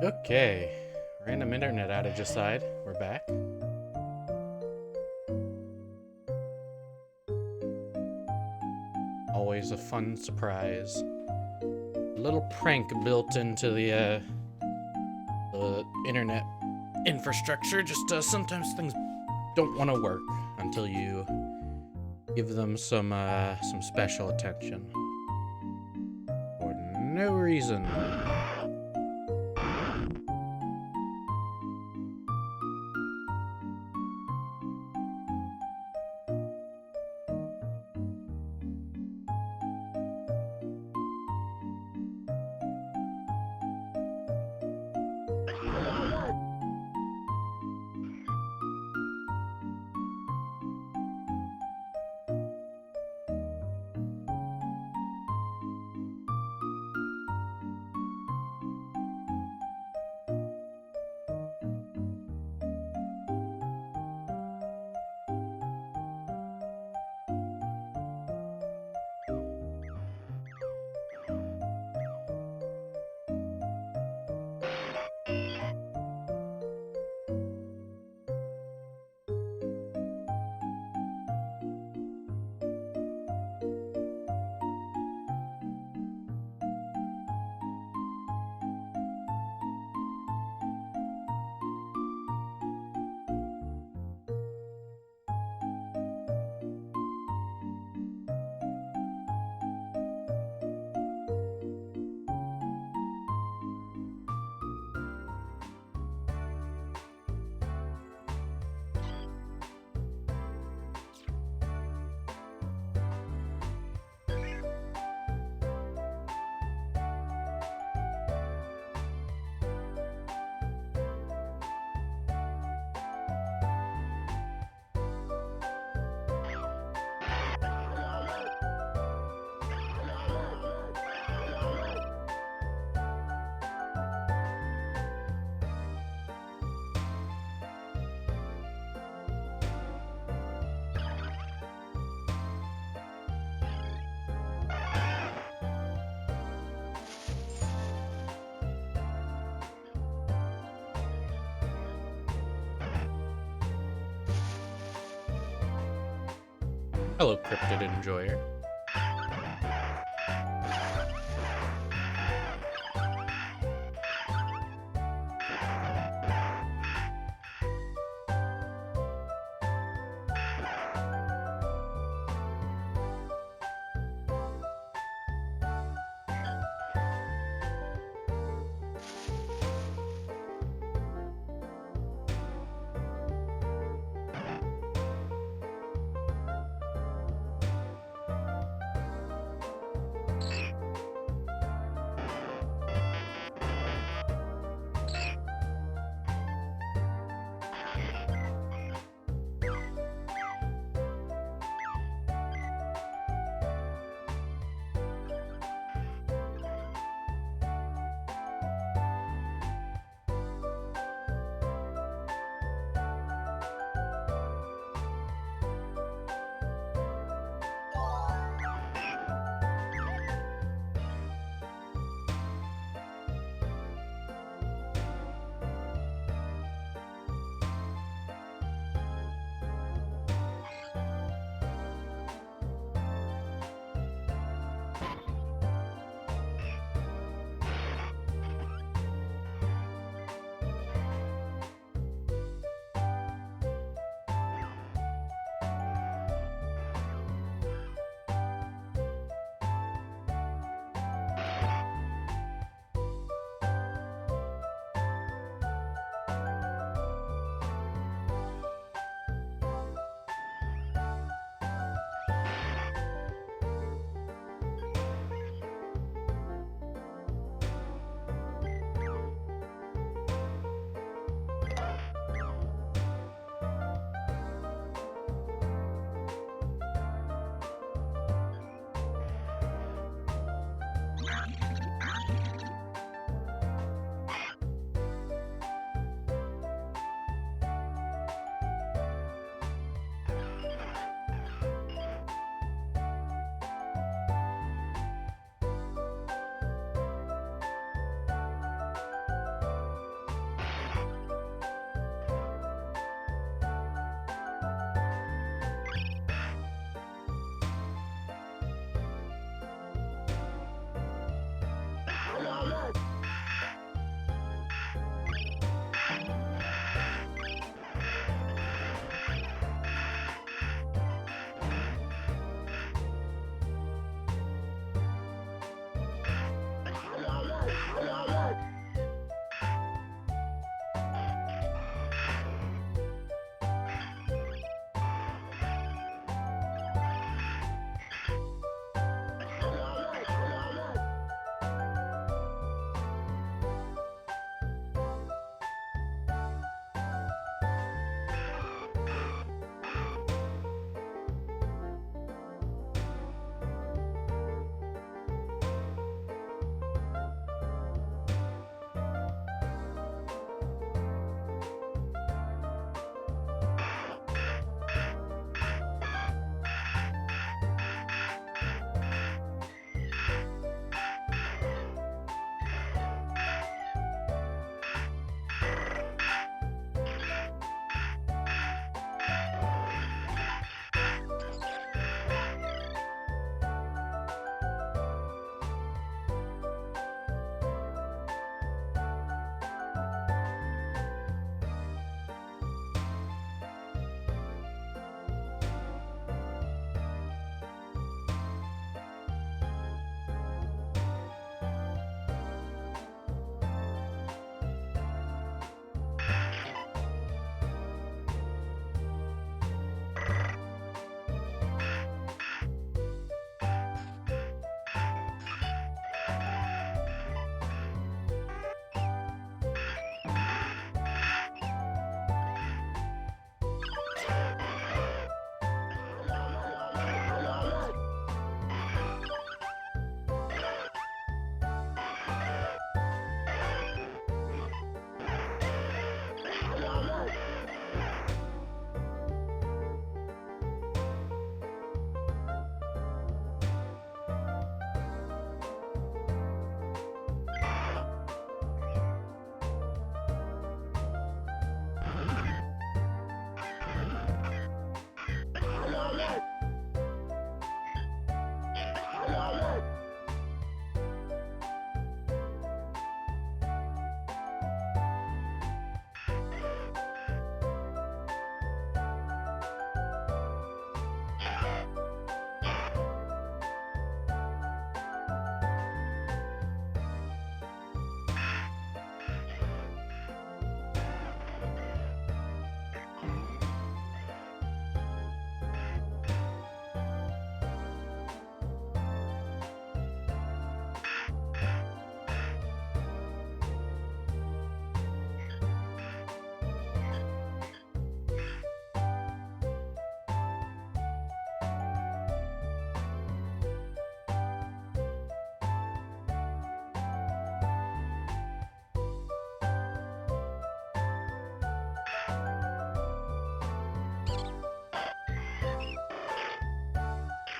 Okay, random internet outage aside, we're back. Always a fun surprise. A little prank built into the internet infrastructure. Just sometimes things don't want to work until you give them some special attention for no reason. Hello, Cryptid Enjoyer.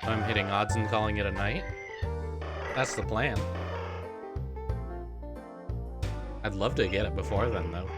I'm hitting odds and calling it a night. That's the plan. I'd love to get it before then, though.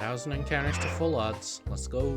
Thousand encounters to full odds. Let's go.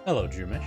Hello, Drumish.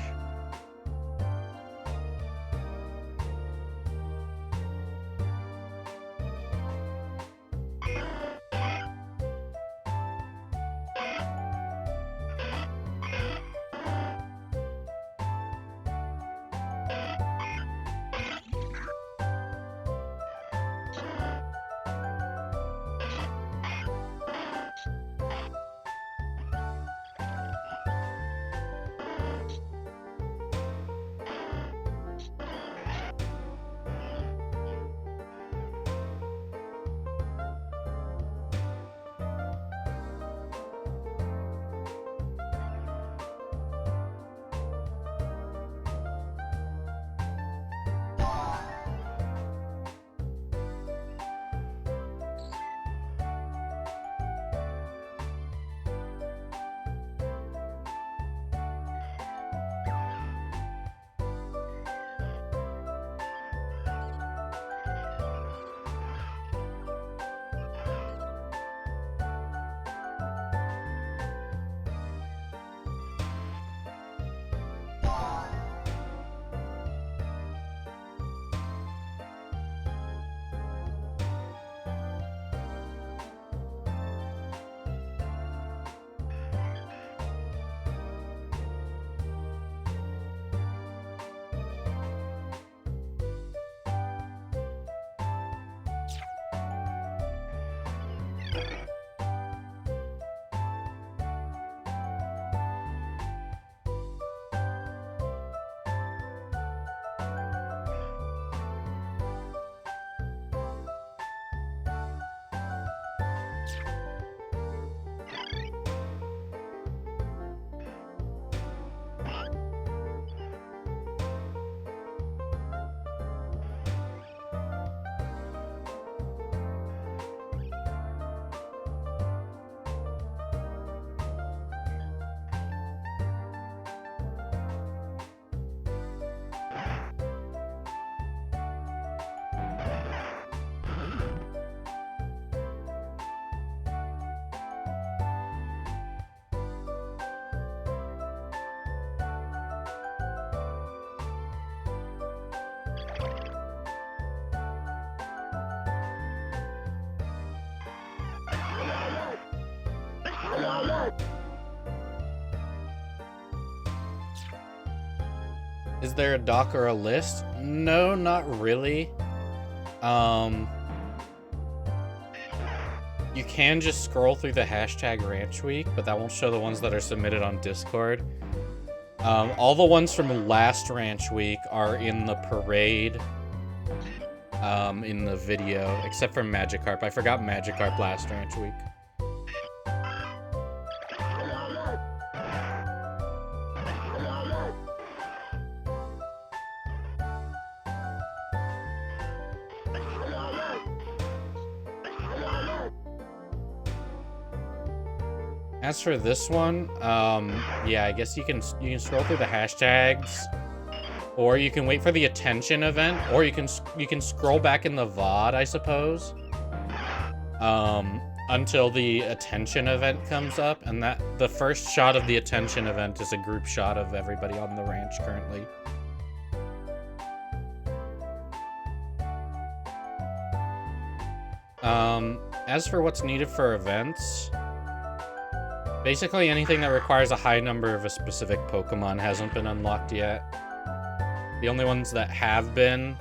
Is there a doc or a list? No, not really. You can just scroll through the hashtag Ranch Week, but that won't show the ones that are submitted on Discord. All the ones from last Ranch Week are in the parade, in the video, except for Magikarp. I forgot Magikarp last Ranch Week. As for this one, yeah, I guess you can scroll through the hashtags, or you can wait for the attention event, or you can scroll back in the VOD, I suppose, until the attention event comes up, and that the first shot of the attention event is a group shot of everybody on the ranch currently. As for what's needed for events, basically anything that requires a high number of a specific Pokemon hasn't been unlocked yet. The only ones that have been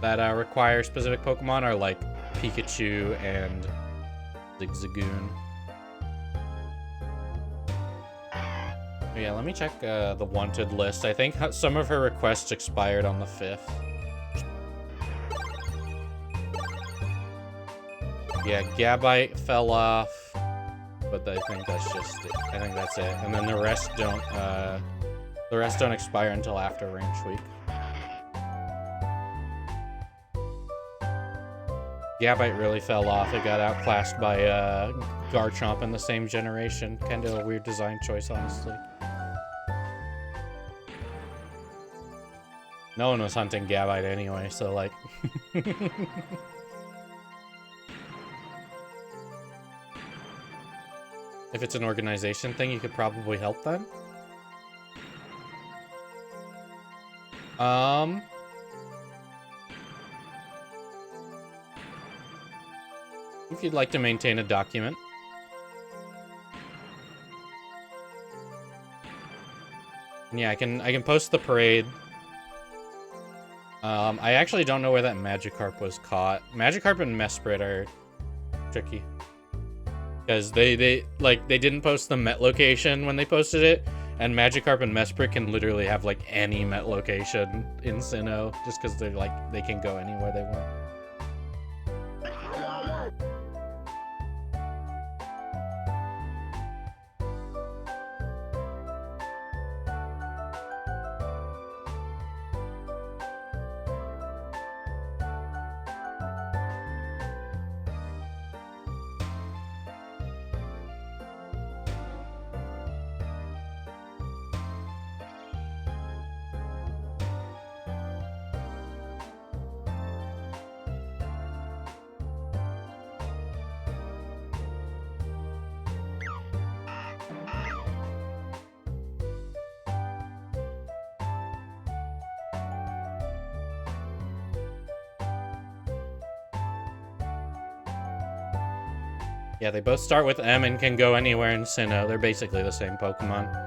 that require specific Pokemon are like Pikachu and Zigzagoon. Yeah, let me check the wanted list. I think some of her requests expired on the 5th. Yeah, Gabite fell off, but I think that's just it. I think that's it. And then the rest don't expire until after Ranch Week. Gabite really fell off. It got outclassed by Garchomp in the same generation. Kind of a weird design choice, honestly. No one was hunting Gabite anyway, so like... If it's an organization thing, you could probably help them. Um, if you'd like to maintain a document. Yeah, I can post the parade. I actually don't know where that Magikarp was caught. Magikarp and Mesprit are tricky. Because they didn't post the Met location when they posted it, and Magikarp and Mesprit can literally have like any Met location in Sinnoh, just because they're like they can go anywhere they want. Yeah, they both start with M and can go anywhere in Sinnoh. They're basically the same Pokemon.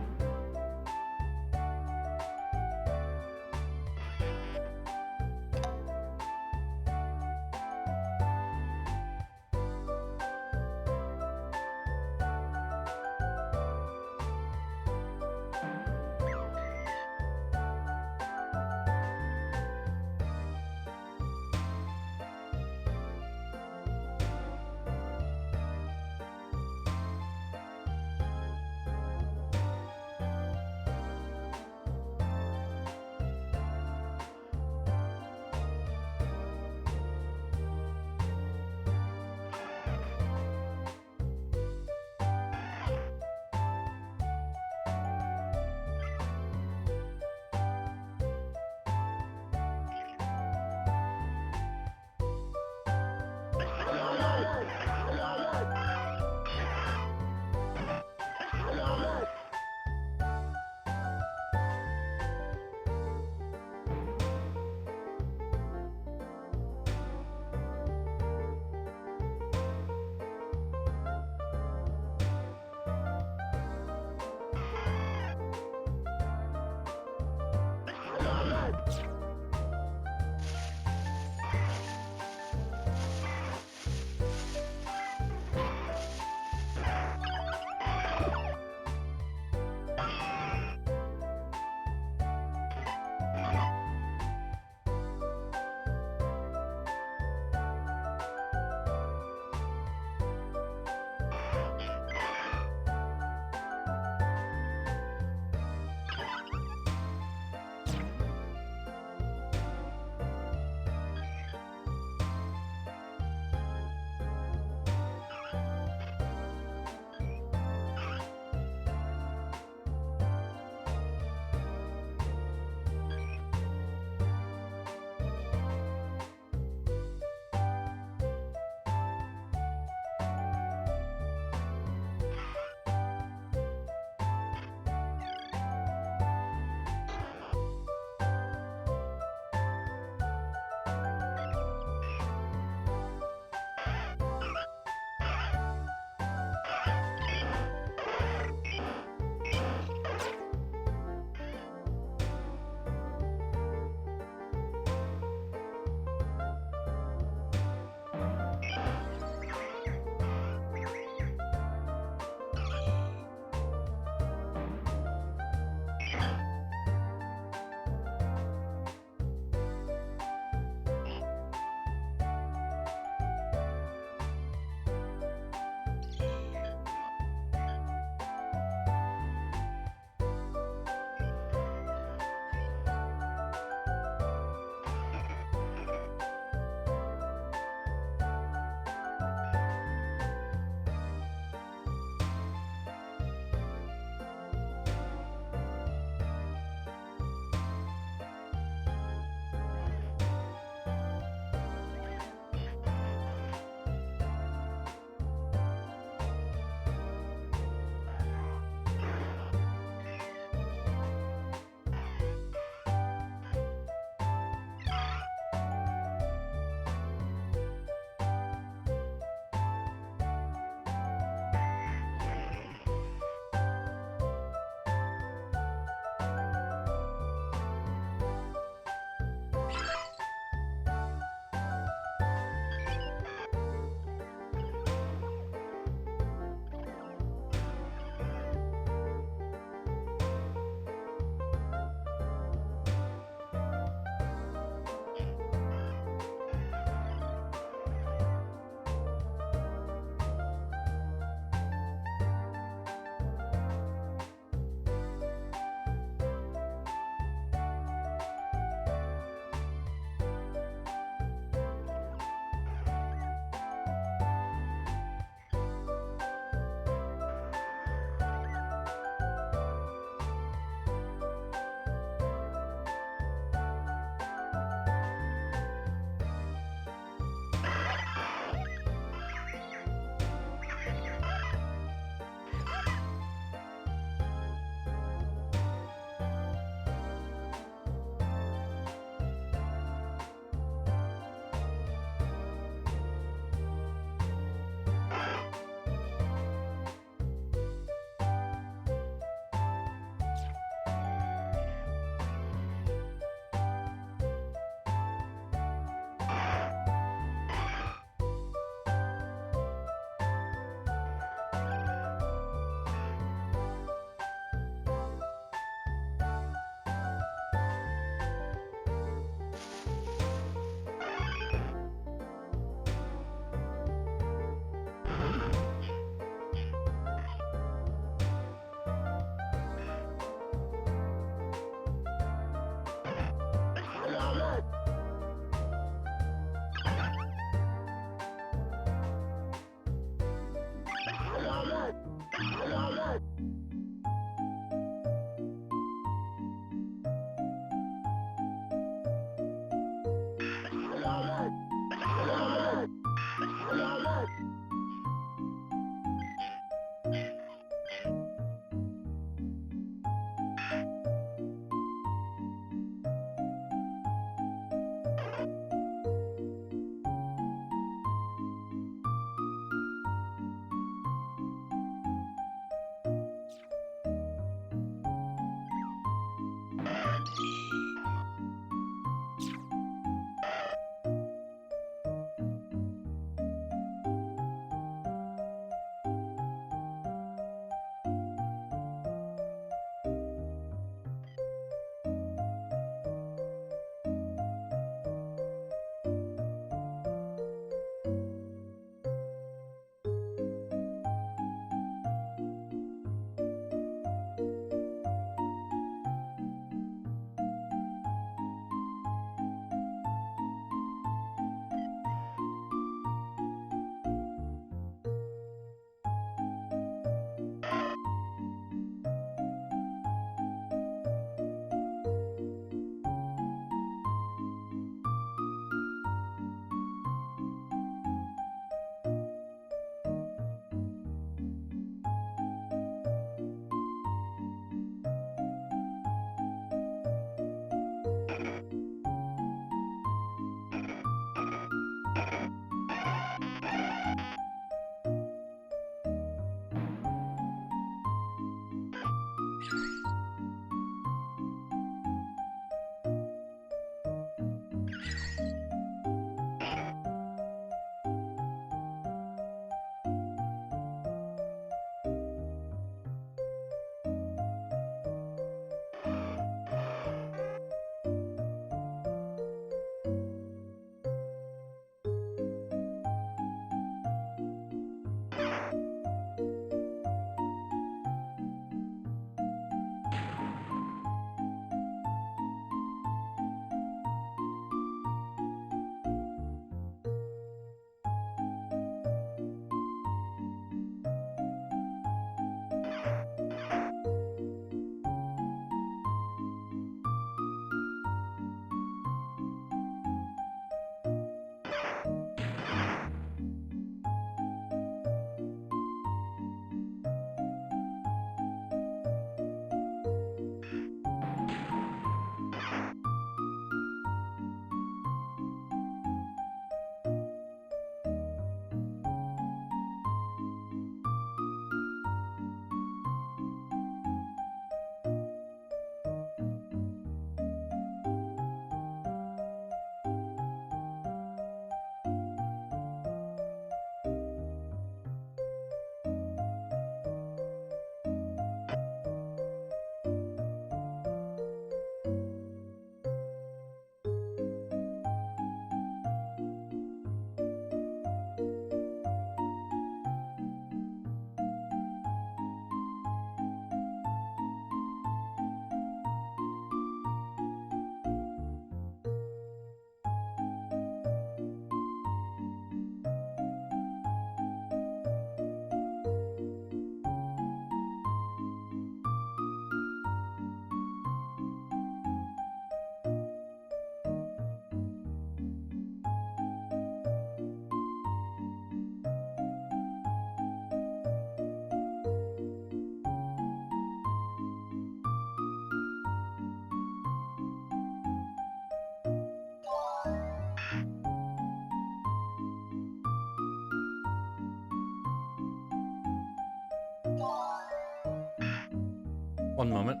one moment.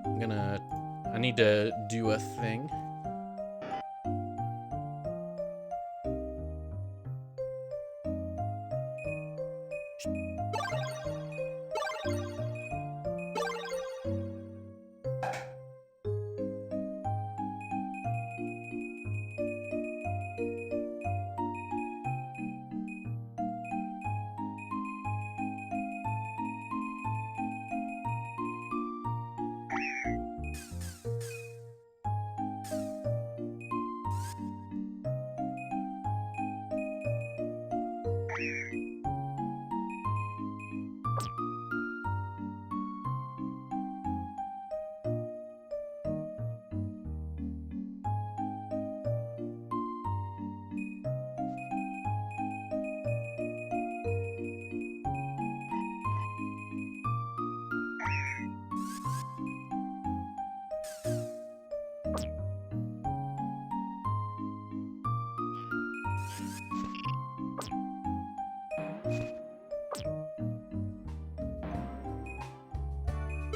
I need to do a thing.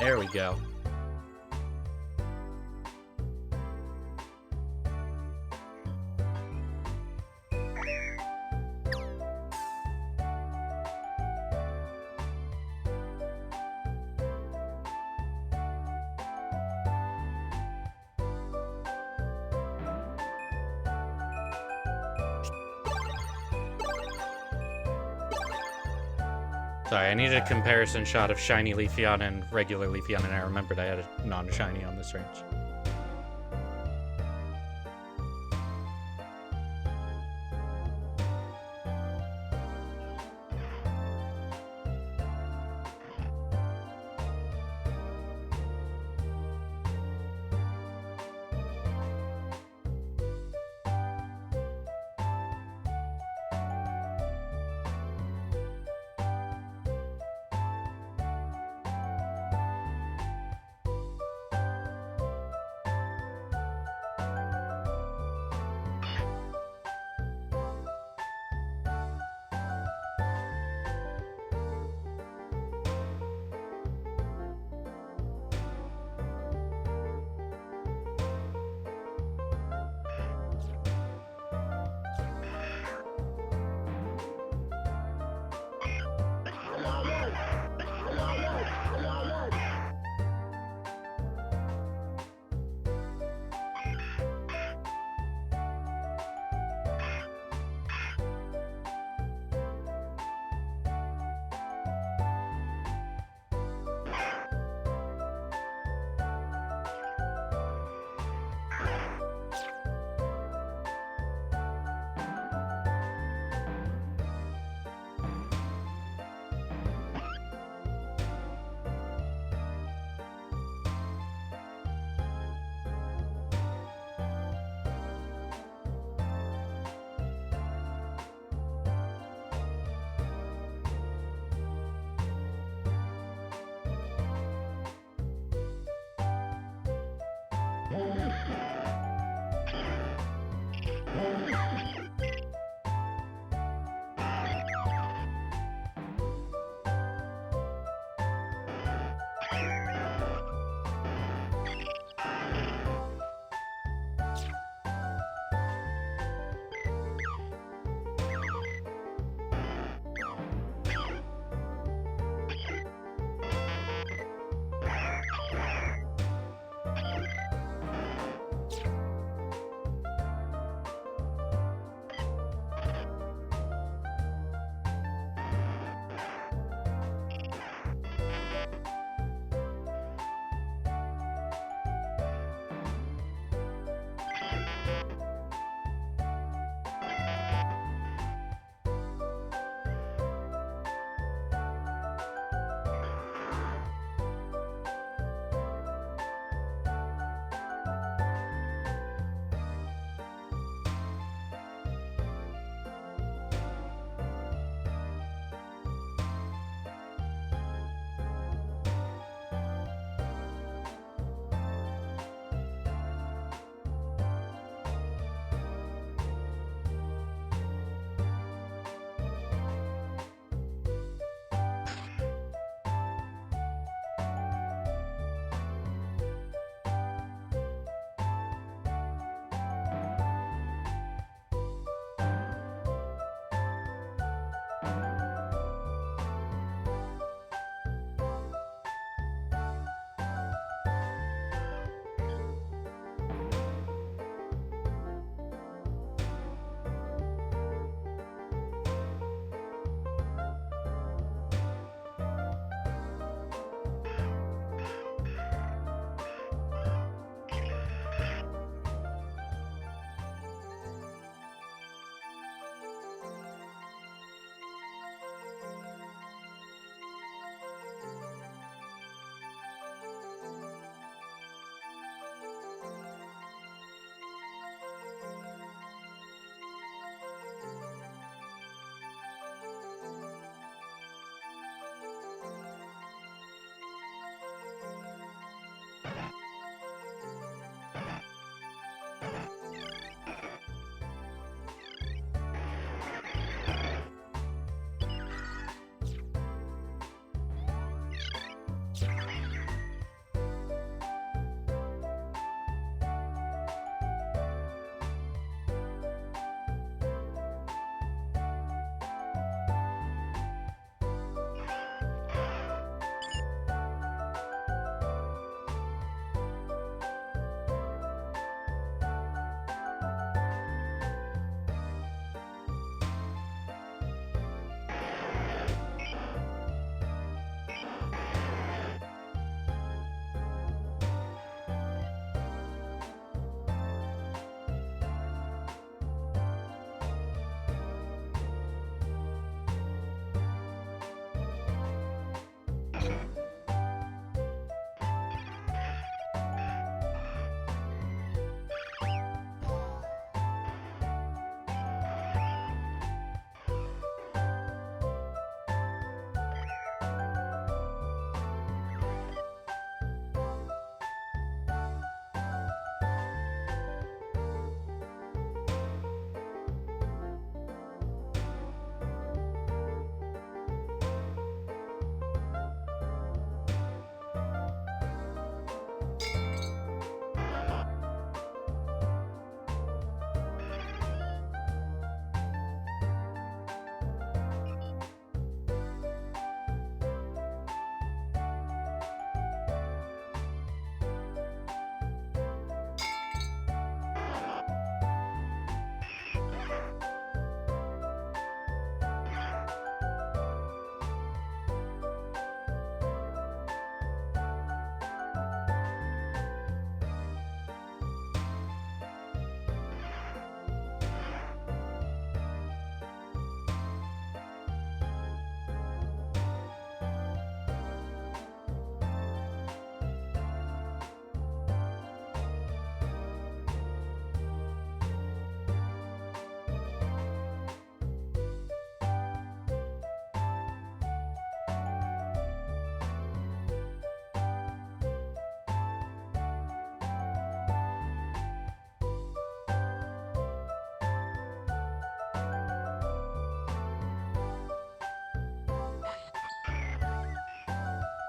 There we go. Sorry, I needed a comparison shot of shiny Leafeon and regular Leafeon, and I remembered I had a non-shiny on this range.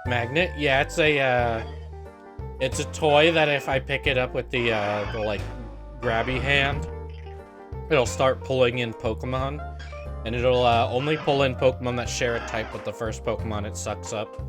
Magnet? Yeah, it's a toy that if I pick it up with the like grabby hand, it'll start pulling in Pokemon, and it'll only pull in Pokemon that share a type with the first Pokemon it sucks up.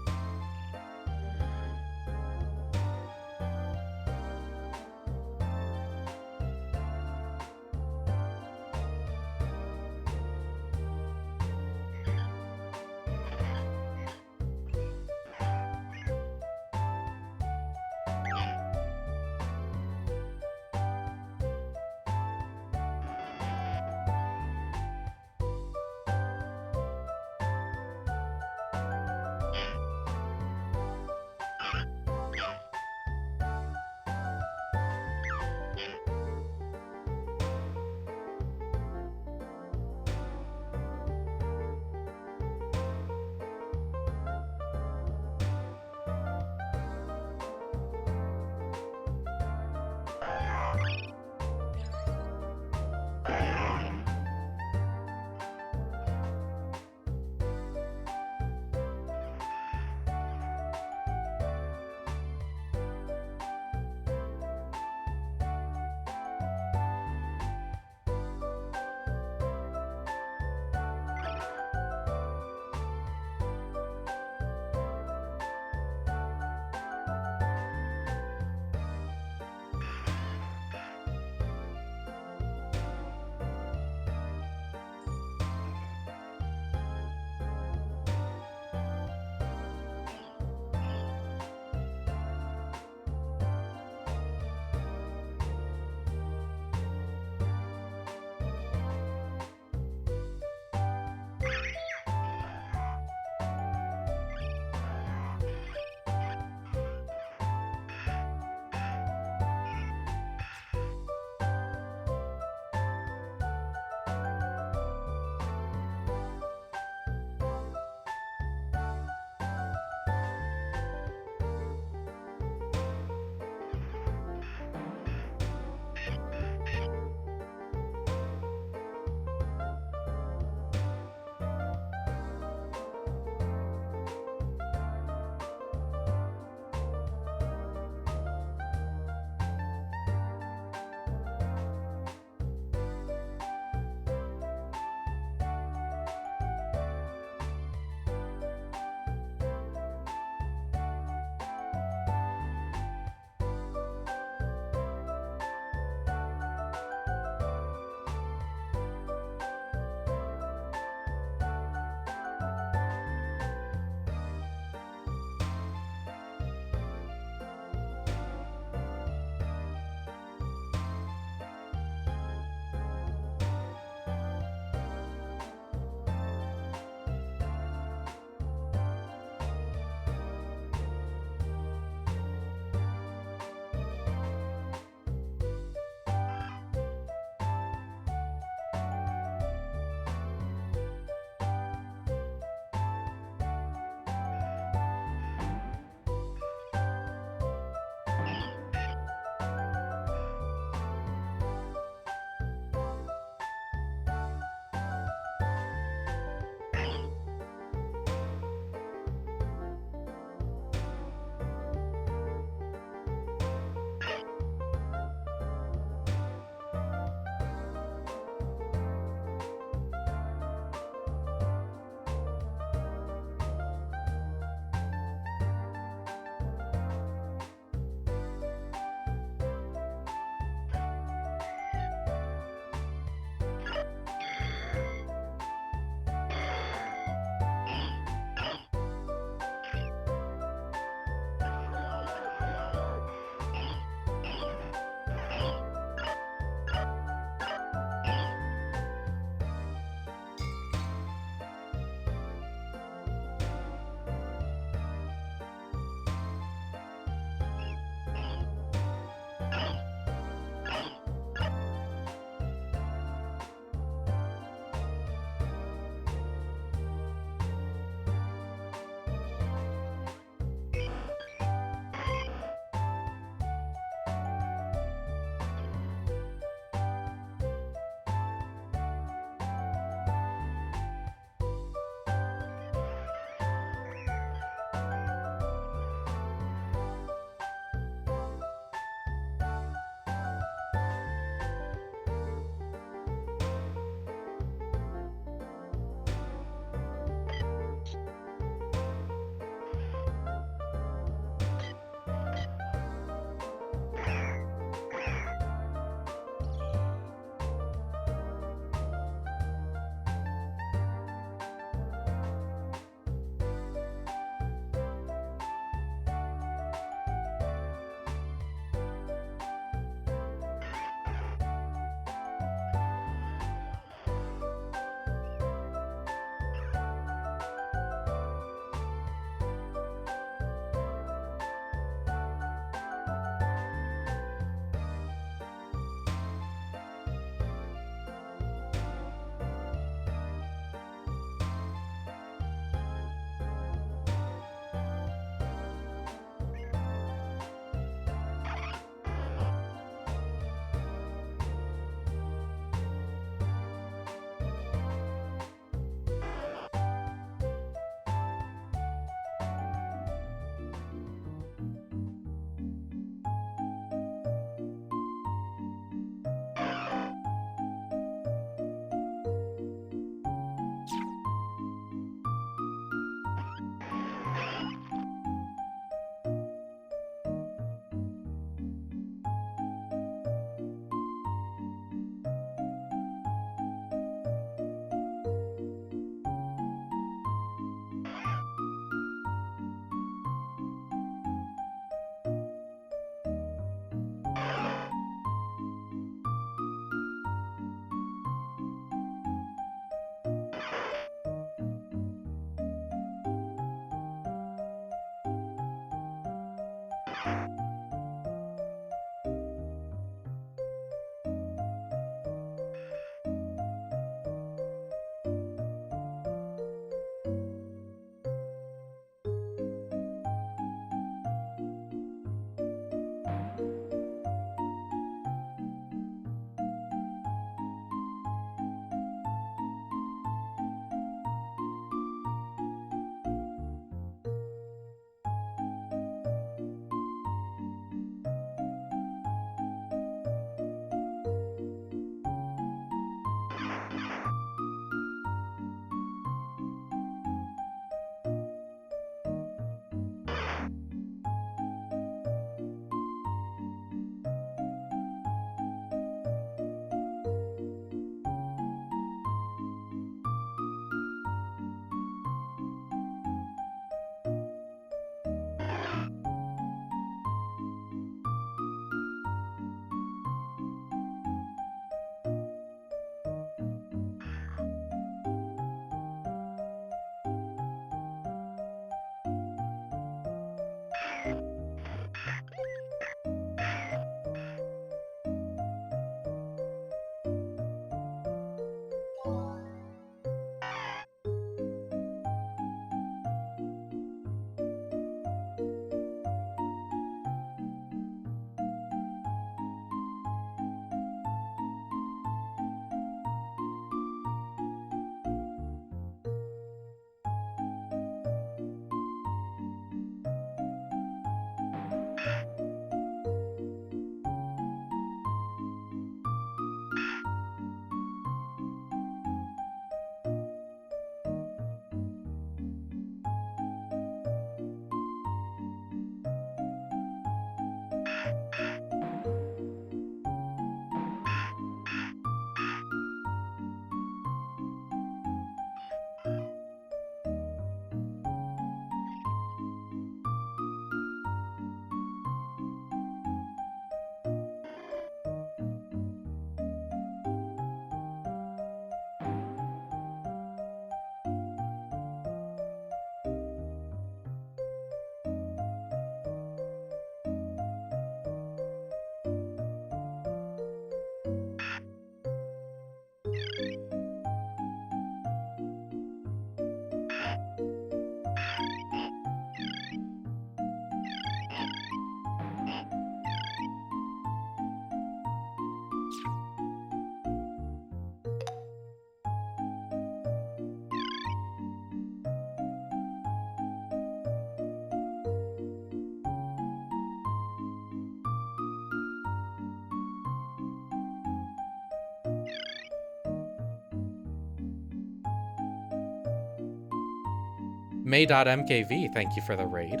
May.mkv, thank you for the raid.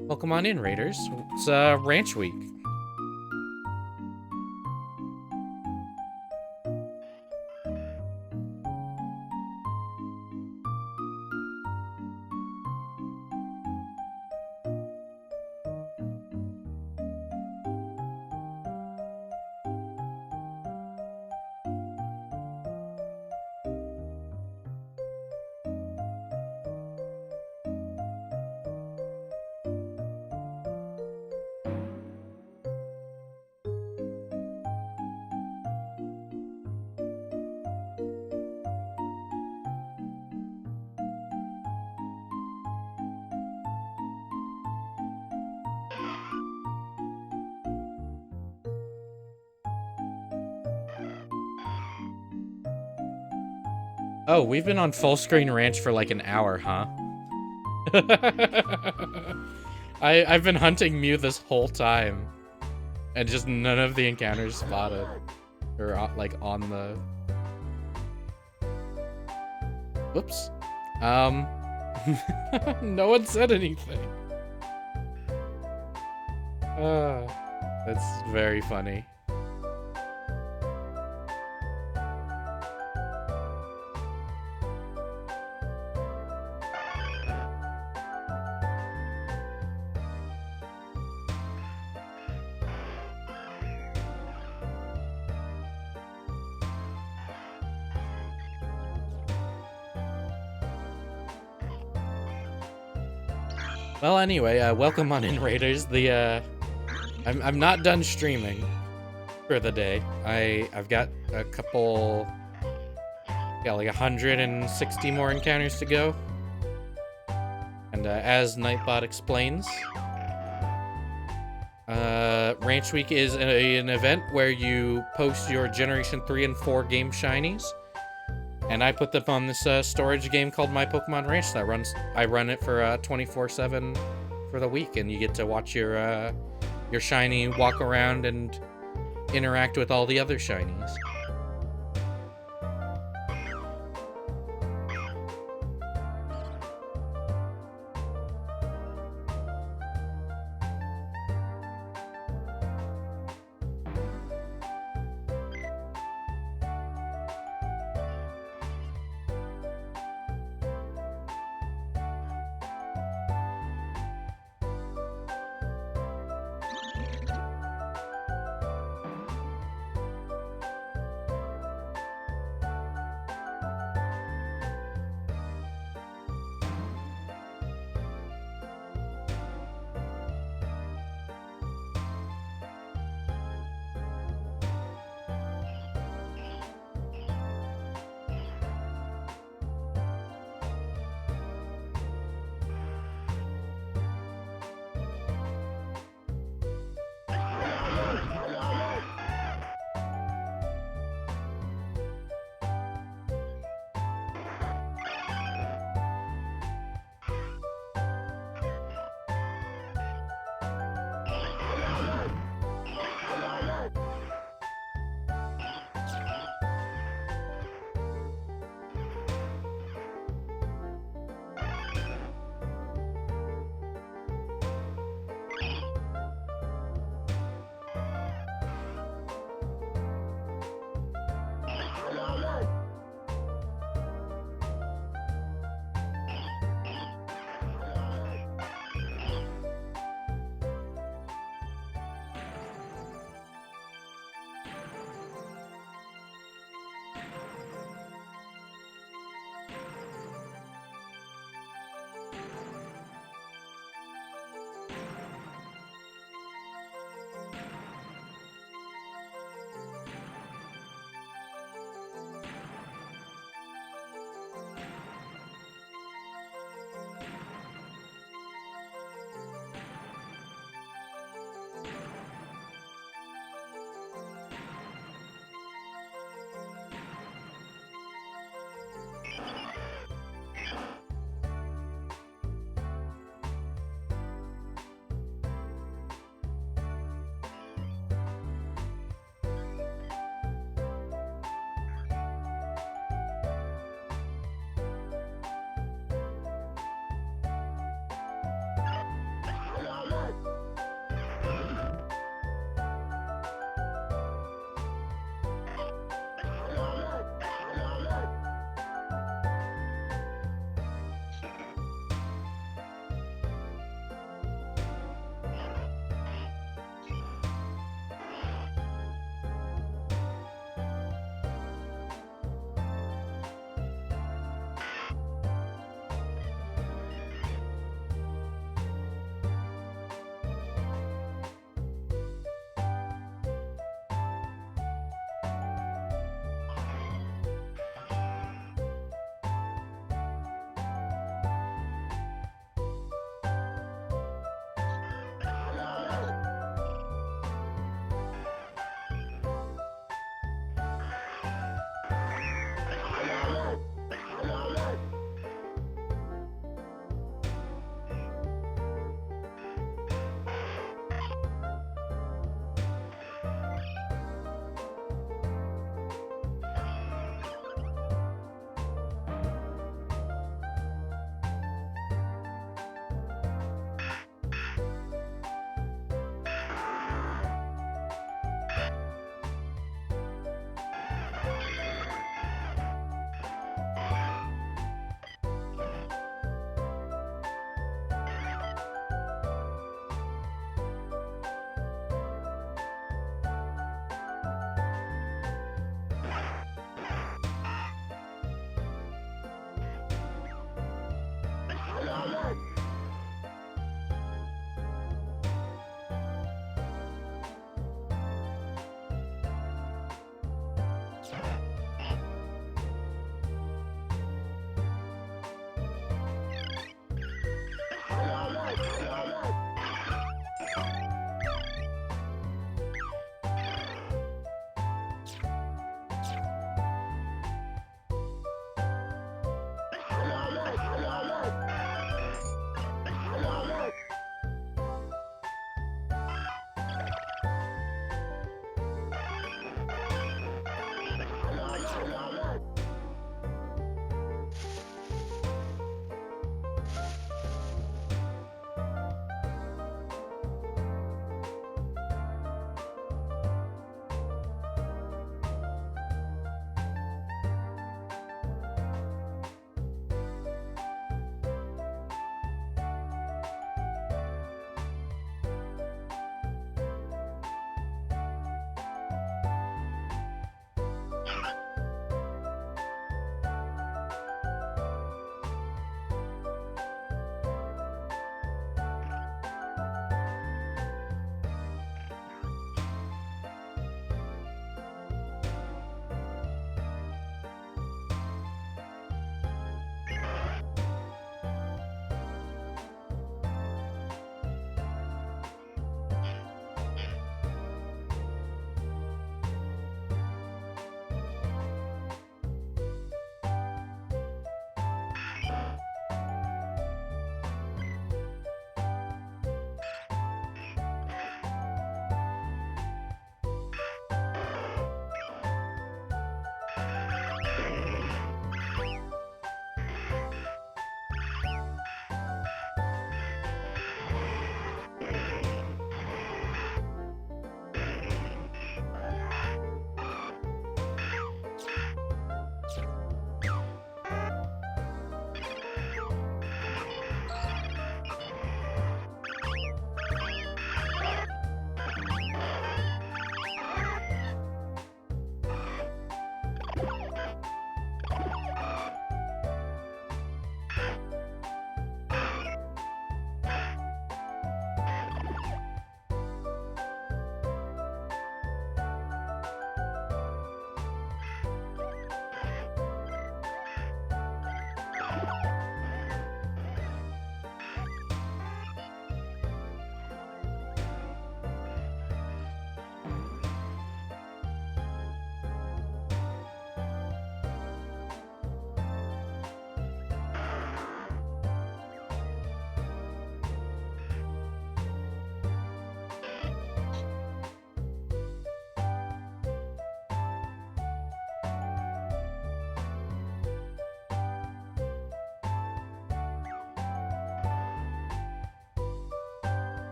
Welcome on in, raiders. It's Ranch Week. Oh, we've been on full screen ranch for like an hour, huh? I've been hunting Mew this whole time, and just none of the encounters spotted, or like on the. Whoops. No one said anything. That's very funny. Well, anyway, welcome on in, raiders. I'm not done streaming for the day. I've got a couple, like 160 more encounters to go. And as Nightbot explains, Ranch Week is an event where you post your Generation 3 and 4 game shinies. And I put them on this storage game called My Pokemon Ranch that I run it for 24/7 for the week, and you get to watch your shiny walk around and interact with all the other shinies.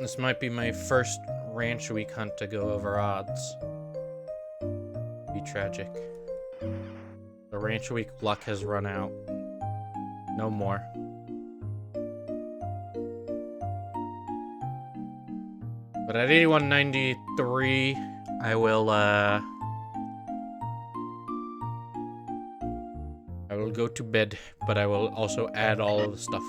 This might be my first ranch week hunt to go over odds. Be tragic. The ranch week luck has run out. No more. But at 8193, I will go to bed, but I will also add all of the stuff.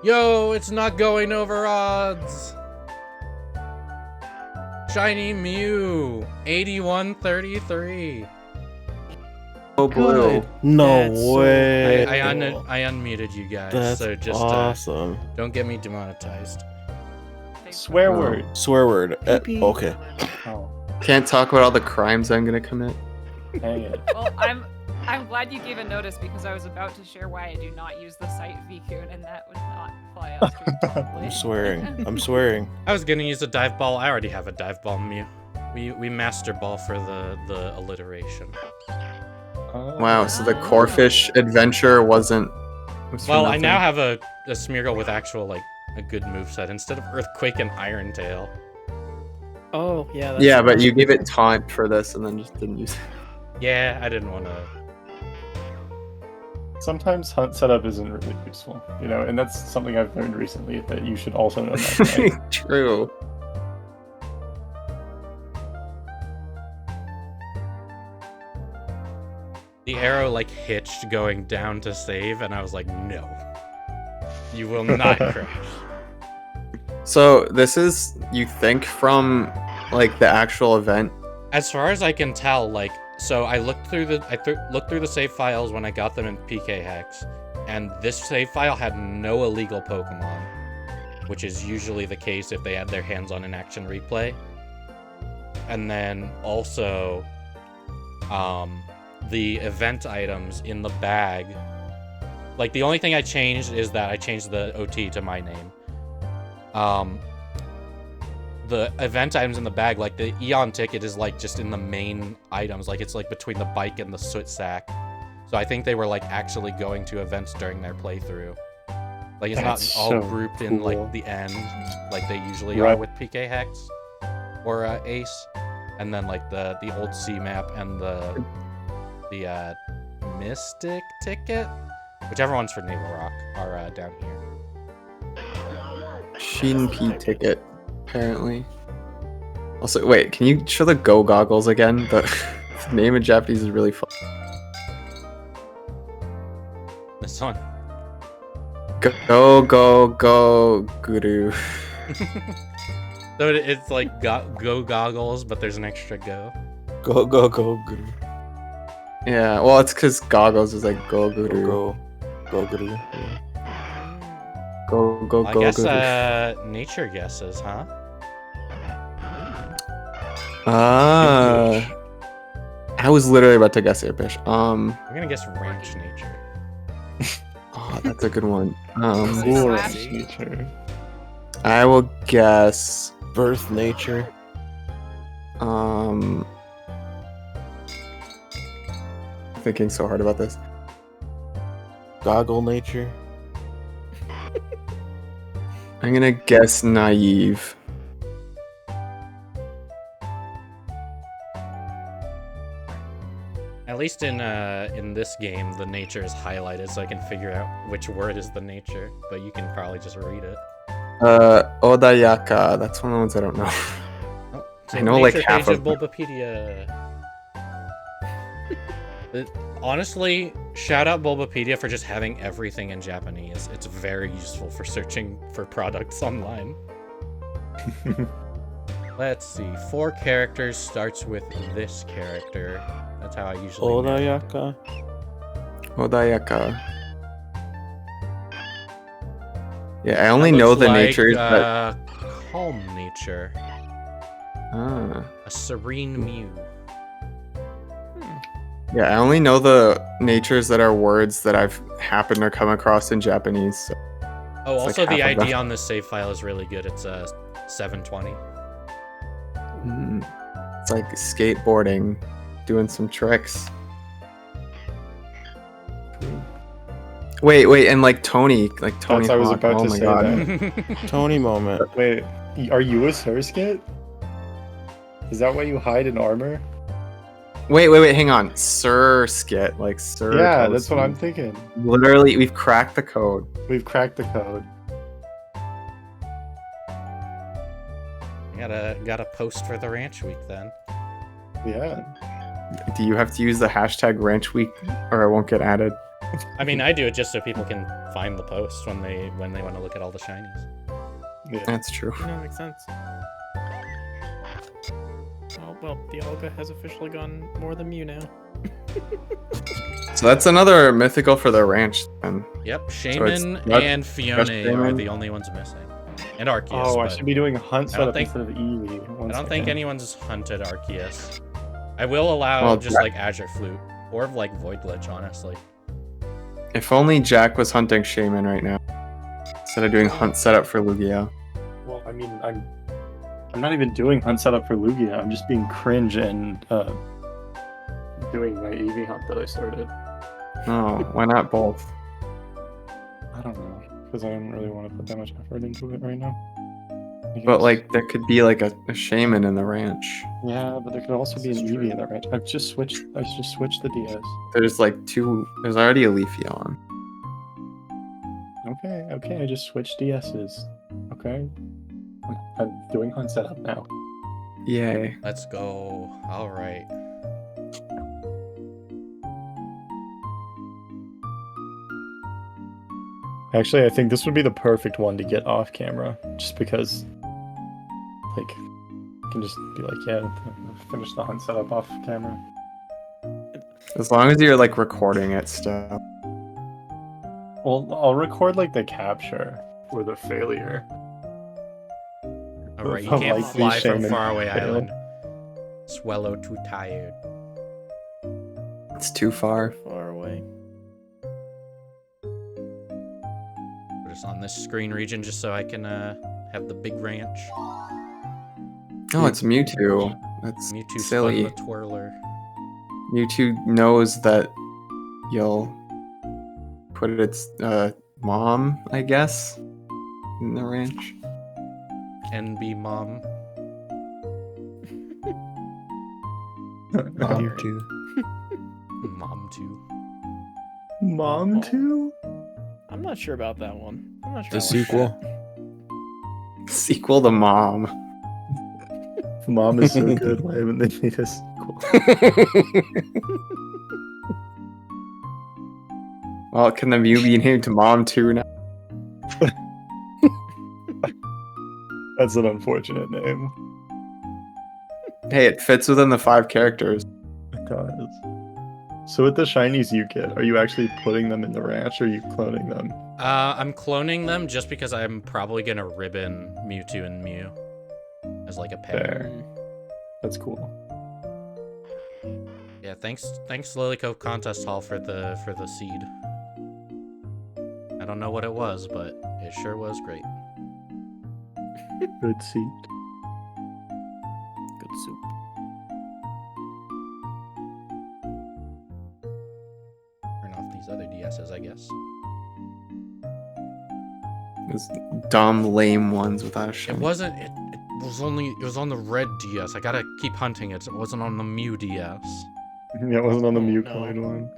Yo, it's not going over odds. Shiny Mew, 8133. Oh, blue. No That's so way. I unmuted you guys, That's so just awesome. don't get me demonetized. Swear Oh. word. Swear word. Pee-pee. Okay. Oh, Can't talk about all the crimes I'm gonna commit. dang it. Well, I'm glad you gave a notice because I was about to share why I do not use the site VCune, and that would not fly off stream properly. I'm swearing. I'm swearing. I was gonna use a dive ball. I already have a dive ball Mew. We master ball for the alliteration. Oh. Wow, so the Corefish adventure was for Well, I nothing? now have a Smeargle with actual like a good moveset instead of Earthquake and Iron Tail. Oh, yeah. That's Yeah, but smart. you gave it taunt for this and then just didn't use it. Yeah, I didn't want to. Sometimes hunt setup isn't really useful, you know, and that's something I've learned recently that you should also know that. Right? True. The arrow like hitched going down to save, and I was like, no, you will not crash. So this is, you think, from like the actual event? As far as I can tell, like, so I looked through looked through the save files when I got them in PK Hex, and this save file had no illegal Pokemon, which is usually the case if they had their hands on an action replay. And then also, the event items in the bag, like the only thing I changed is that I changed the OT to my name. The event items in the bag, like the Eon ticket is like just in the main items, like it's like between the bike and the soot sack. So I think they were like actually going to events during their playthrough. Like it's That's not all so grouped in like cool. the end, like they usually are Right. with PK Hex or Ace, and then like the old C map and the Mystic ticket, whichever one's for Naval Rock, are down here. Sheen P ticket, apparently. Also, wait, can you show the Go goggles again? The name in Japanese is really fun. This one. Go, guru. So it's like go goggles, but there's an extra go. Go, go, go, go. Yeah, well, it's because goggles is like go, guru. Go, go, go. Yeah. Go, I go, guess guru. nature guesses, huh? I was literally about to guess Airfish. I'm gonna guess ranch nature. Oh, that's a good one. Cool Slash. nature. I will guess. Birth nature. Thinking so hard about this. Goggle nature. I'm gonna guess naive. At least in this game, the nature is highlighted, so I can figure out which word is the nature. But you can probably just read it. Odayaka. That's one of the ones I don't know. Oh, it's I in know, the like, nature half page of Bulbapedia. Honestly, shout out Bulbapedia for just having everything in Japanese. It's very useful for searching for products online. Let's see. 4 characters starts with this character. That's how I usually. name it. Odayaka. Odayaka. Yeah, I only That know looks the like, natures, but calm nature. ah. A serene Mew. Yeah, I only know the natures that are words that I've happened to come across in Japanese. So. Oh, It's also like the half of ID them. on this save file is really good. It's 720. It's like skateboarding, doing some tricks. Wait, and like Tony That's I was Hawk, about oh to my say god. that. Tony moment. Wait, are you a Surskit? Is that why you hide in armor? Wait, hang on. Sir Skit, like Sir. Yeah, that's Toasty. what I'm thinking. Literally, we've cracked the code. We've cracked the code. Gotta post for the ranch week then. Yeah. Do you have to use the hashtag Ranch Week, or it won't get added? I mean, I do it just so people can find the post when they want to look at all the shinies. Yeah. That's true. No, makes sense. Oh, well, the Olga has officially gone more than Mew now. So that's another mythical for the ranch then. Yep, it's Shaman not and just Fiona are Shaman? the only ones missing, and Arceus. Oh, I but should be doing hunt I don't setup think- instead of Eevee. I don't think anyone's hunted Arceus. I will allow Well, just like Azure Flute or like Void Glitch, honestly. If only Jack was hunting Shaman right now. Instead of doing hunt setup for Lugia. Well, I mean, I'm not even doing hunt setup for Lugia. I'm just being cringe and doing my Eevee hunt that I started. Oh, why not both? I don't know, because I don't really want to put that much effort into it right now. I But guess. like there could be like a Shaman in the ranch. Yeah, but there could also be an This is Eevee true. in that range. I just switched the DS. There's like two. There's already a Leafeon. Okay, I just switched DSs. Okay, I'm doing hunt setup now. Yay. Let's go. All right. Actually, I think this would be the perfect one to get off camera, just because, like, I can just be like, yeah, finish the hunt setup off camera. As long as you're like recording it still. Well, I'll record like the capture or the failure. All right, you But can't like fly these from Shaman Faraway fail. Island. Swallow too tired. It's too far. Far away. We're just on this screen region just so I can have the big ranch. Oh, it's Mewtwo. That's Mewtwo silly. spun the twirler. Mewtwo knows that you'll put its mom, I guess, in the ranch. NB mom. Mom too. Mom too. Mom too? I'm not sure about that one. I'm not sure. The I like sequel. Sequel to Mom. Mom is so good. Why haven't they made a sequel? Well, can the Mew be named Mom too now? That's an unfortunate name. Hey, it fits within the 5 characters. It does. So with the shinies you get, are you actually putting them in the ranch or are you cloning them? I'm cloning them just because I'm probably gonna ribbon Mewtwo and Mew as like a pair. Fair. That's cool. Yeah, thanks Lily Cove Contest Hall for the seed. I don't know what it was, but it sure was great. Good seat. Good soup. Turn off these other DSs, I guess. Those dumb, lame ones without a It shine. wasn't. It was on the red DS. I gotta keep hunting it. It wasn't on the Mew DS. Yeah, it wasn't on the Oh, Mew no. colored one.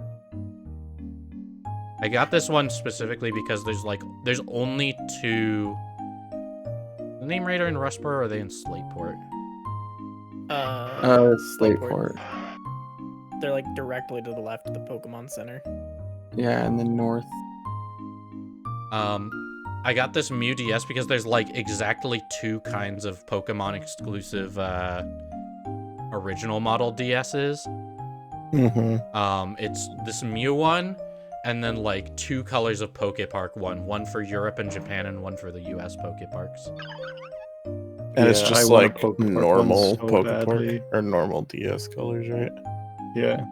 I got this one specifically because there's only 2. The Name Raider and Rustboro, or are they in Slateport? Slateport. They're like directly to the left of the Pokemon Center. Yeah, and then north. I got this Mew DS because there's like exactly 2 kinds of Pokemon exclusive original model DSs. Mm-hmm. It's this Mew one, and then like 2 colors of Pokepark one for Europe and Japan, and one for the US Pokeparks. And it's Yeah, just I want a like Pokepark one normal so Pokepark badly. or normal DS colors, right? Yeah.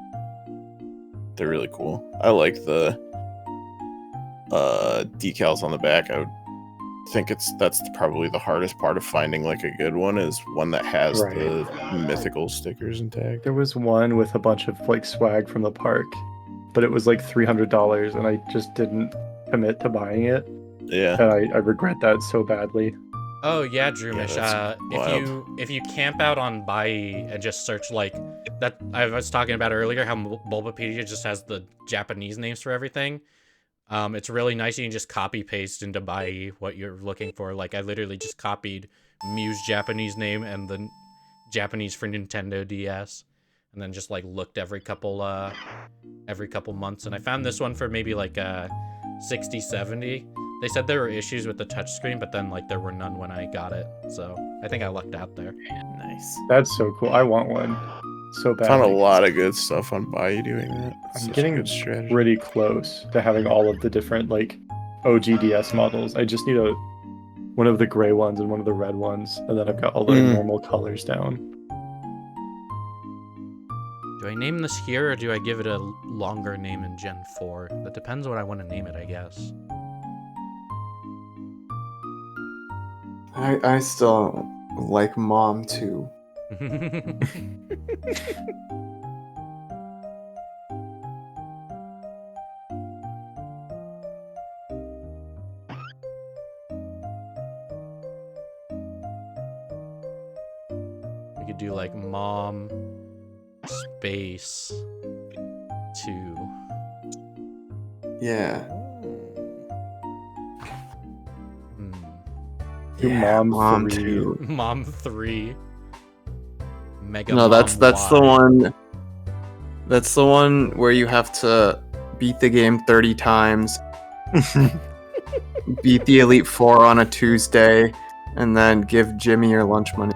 They're really cool. I like the decals on the back. I would think that's probably the hardest part of finding like a good one, is one that has Right. the mythical stickers and tags. There was one with a bunch of like swag from the park, but it was like $300 and I just didn't commit to buying it. Yeah. And I regret that so badly. Oh yeah, Droomish. that's wild. If you camp out on Bai and just search like that, I was talking about earlier how Bulbapedia just has the Japanese names for everything. It's really nice. You can just copy paste into Bai what you're looking for. Like I literally just copied Mew's Japanese name and the Japanese for Nintendo DS, and then just like looked every couple months, and I found this one for maybe like 6070. They said there were issues with the touchscreen, but then like there were none when I got it. So I think I lucked out there. Nice. That's so cool. I want one so bad. Found a lot of good stuff on Bayou doing that. It's I'm such getting a good strategy. pretty close to having all of the different like OGDS models. I just need one of the gray ones and one of the red ones, and then I've got all the normal colors down. Do I name this here or do I give it a longer name in Gen 4? That depends what I want to name it, I guess. I still like Mom too. We could do like Mom space 2. Yeah. Hmm. Do Yeah, Mom 3. too. Mom 3. Mega No, that's Mom the Y. one. That's the one where you have to beat the game 30 times, beat the Elite Four on a Tuesday, and then give Jimmy your lunch money.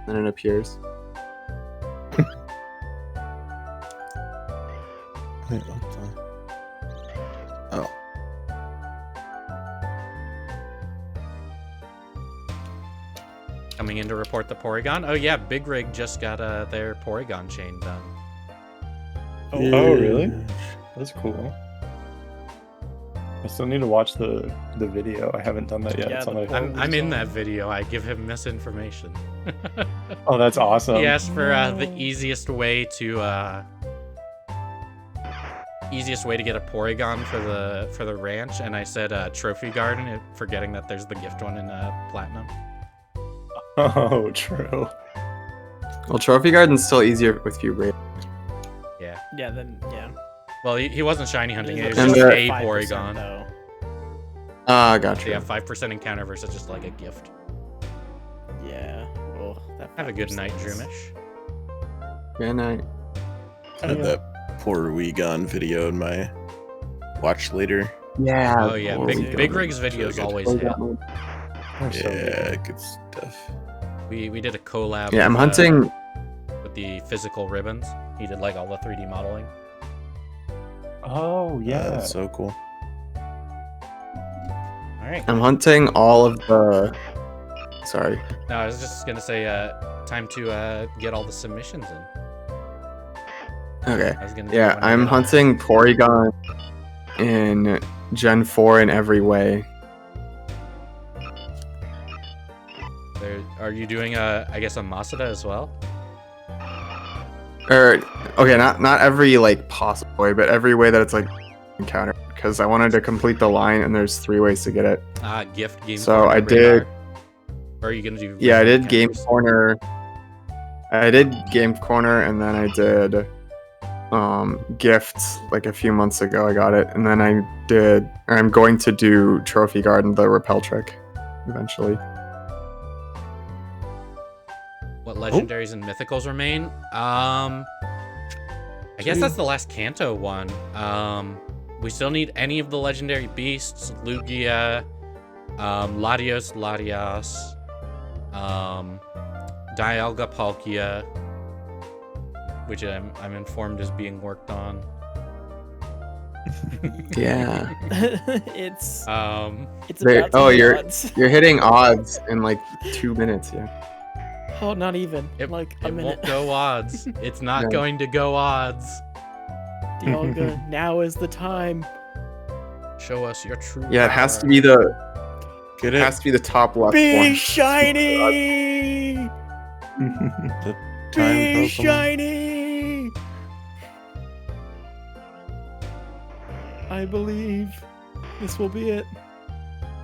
Then it appears. Wait, what the- Oh, Coming in to report the Porygon. Oh yeah, Big Rig just got their Porygon chain done. Oh, really? That's cool. I still need to watch the video. I haven't done that yet. Yeah, It's on the my- poll. I'm in that video. I give him misinformation. Oh, that's awesome. He asked for the easiest way to get a Porygon for the ranch, and I said Trophy Garden, forgetting that there's the gift one in Platinum. Oh, true. Well, Trophy Garden's still easier with few raid. Yeah. Yeah, then yeah. Well, he wasn't shiny hunting. It was And just the- a 5% Porygon. though. Ah, So gotcha. yeah, 5% encounter versus just like a gift. Yeah. Oh, that Have a good night, 5% is- Droomish. Good night. I had that poor Weegon video in my watch later. Yeah. Oh yeah, Poor Big Weegon. Big Rig's It's really videos good. always hit. They're so good. Yeah, good stuff. We did a collab. Yeah, I'm with, hunting. with the physical ribbons. He did like all the 3D modeling. Oh, yeah. That's so cool. All right. I'm hunting all of the. Sorry. No, I was just gonna say, time to get all the submissions in. Okay. I was gonna do Yeah, one I'm minute. hunting Porygon in Gen 4 in every way. Are you doing I guess a Masada as well? Or okay, not every like possible way, but every way that it's like encounter. Because I wanted to complete the line, and there's 3 ways to get it. Gift game. So corner, I radar? did- Or are you gonna do? Yeah, I random did Game encounters? Corner. I did Game Corner, and then I did Gifts like a few months ago. I got it, and then I'm going to do Trophy Garden, the repel trick, eventually. What legendaries and mythicals remain? I guess that's the last Kanto one. We still need any of the legendary beasts: Lugia, Latios, Dialga Palkia, which I'm informed is being worked on. Yeah, it's They- about to oh, hit you're- odds. you're hitting odds in like 2 minutes. Yeah. Oh, not even. Like a It minute. won't go odds. It's not No. going to go odds. Dialga, now is the time. Show us your true. Yeah, it has to power. be the Get it it? has to be the top left Be one. shiny! The Be time Pokemon. shiny! I believe this will be it.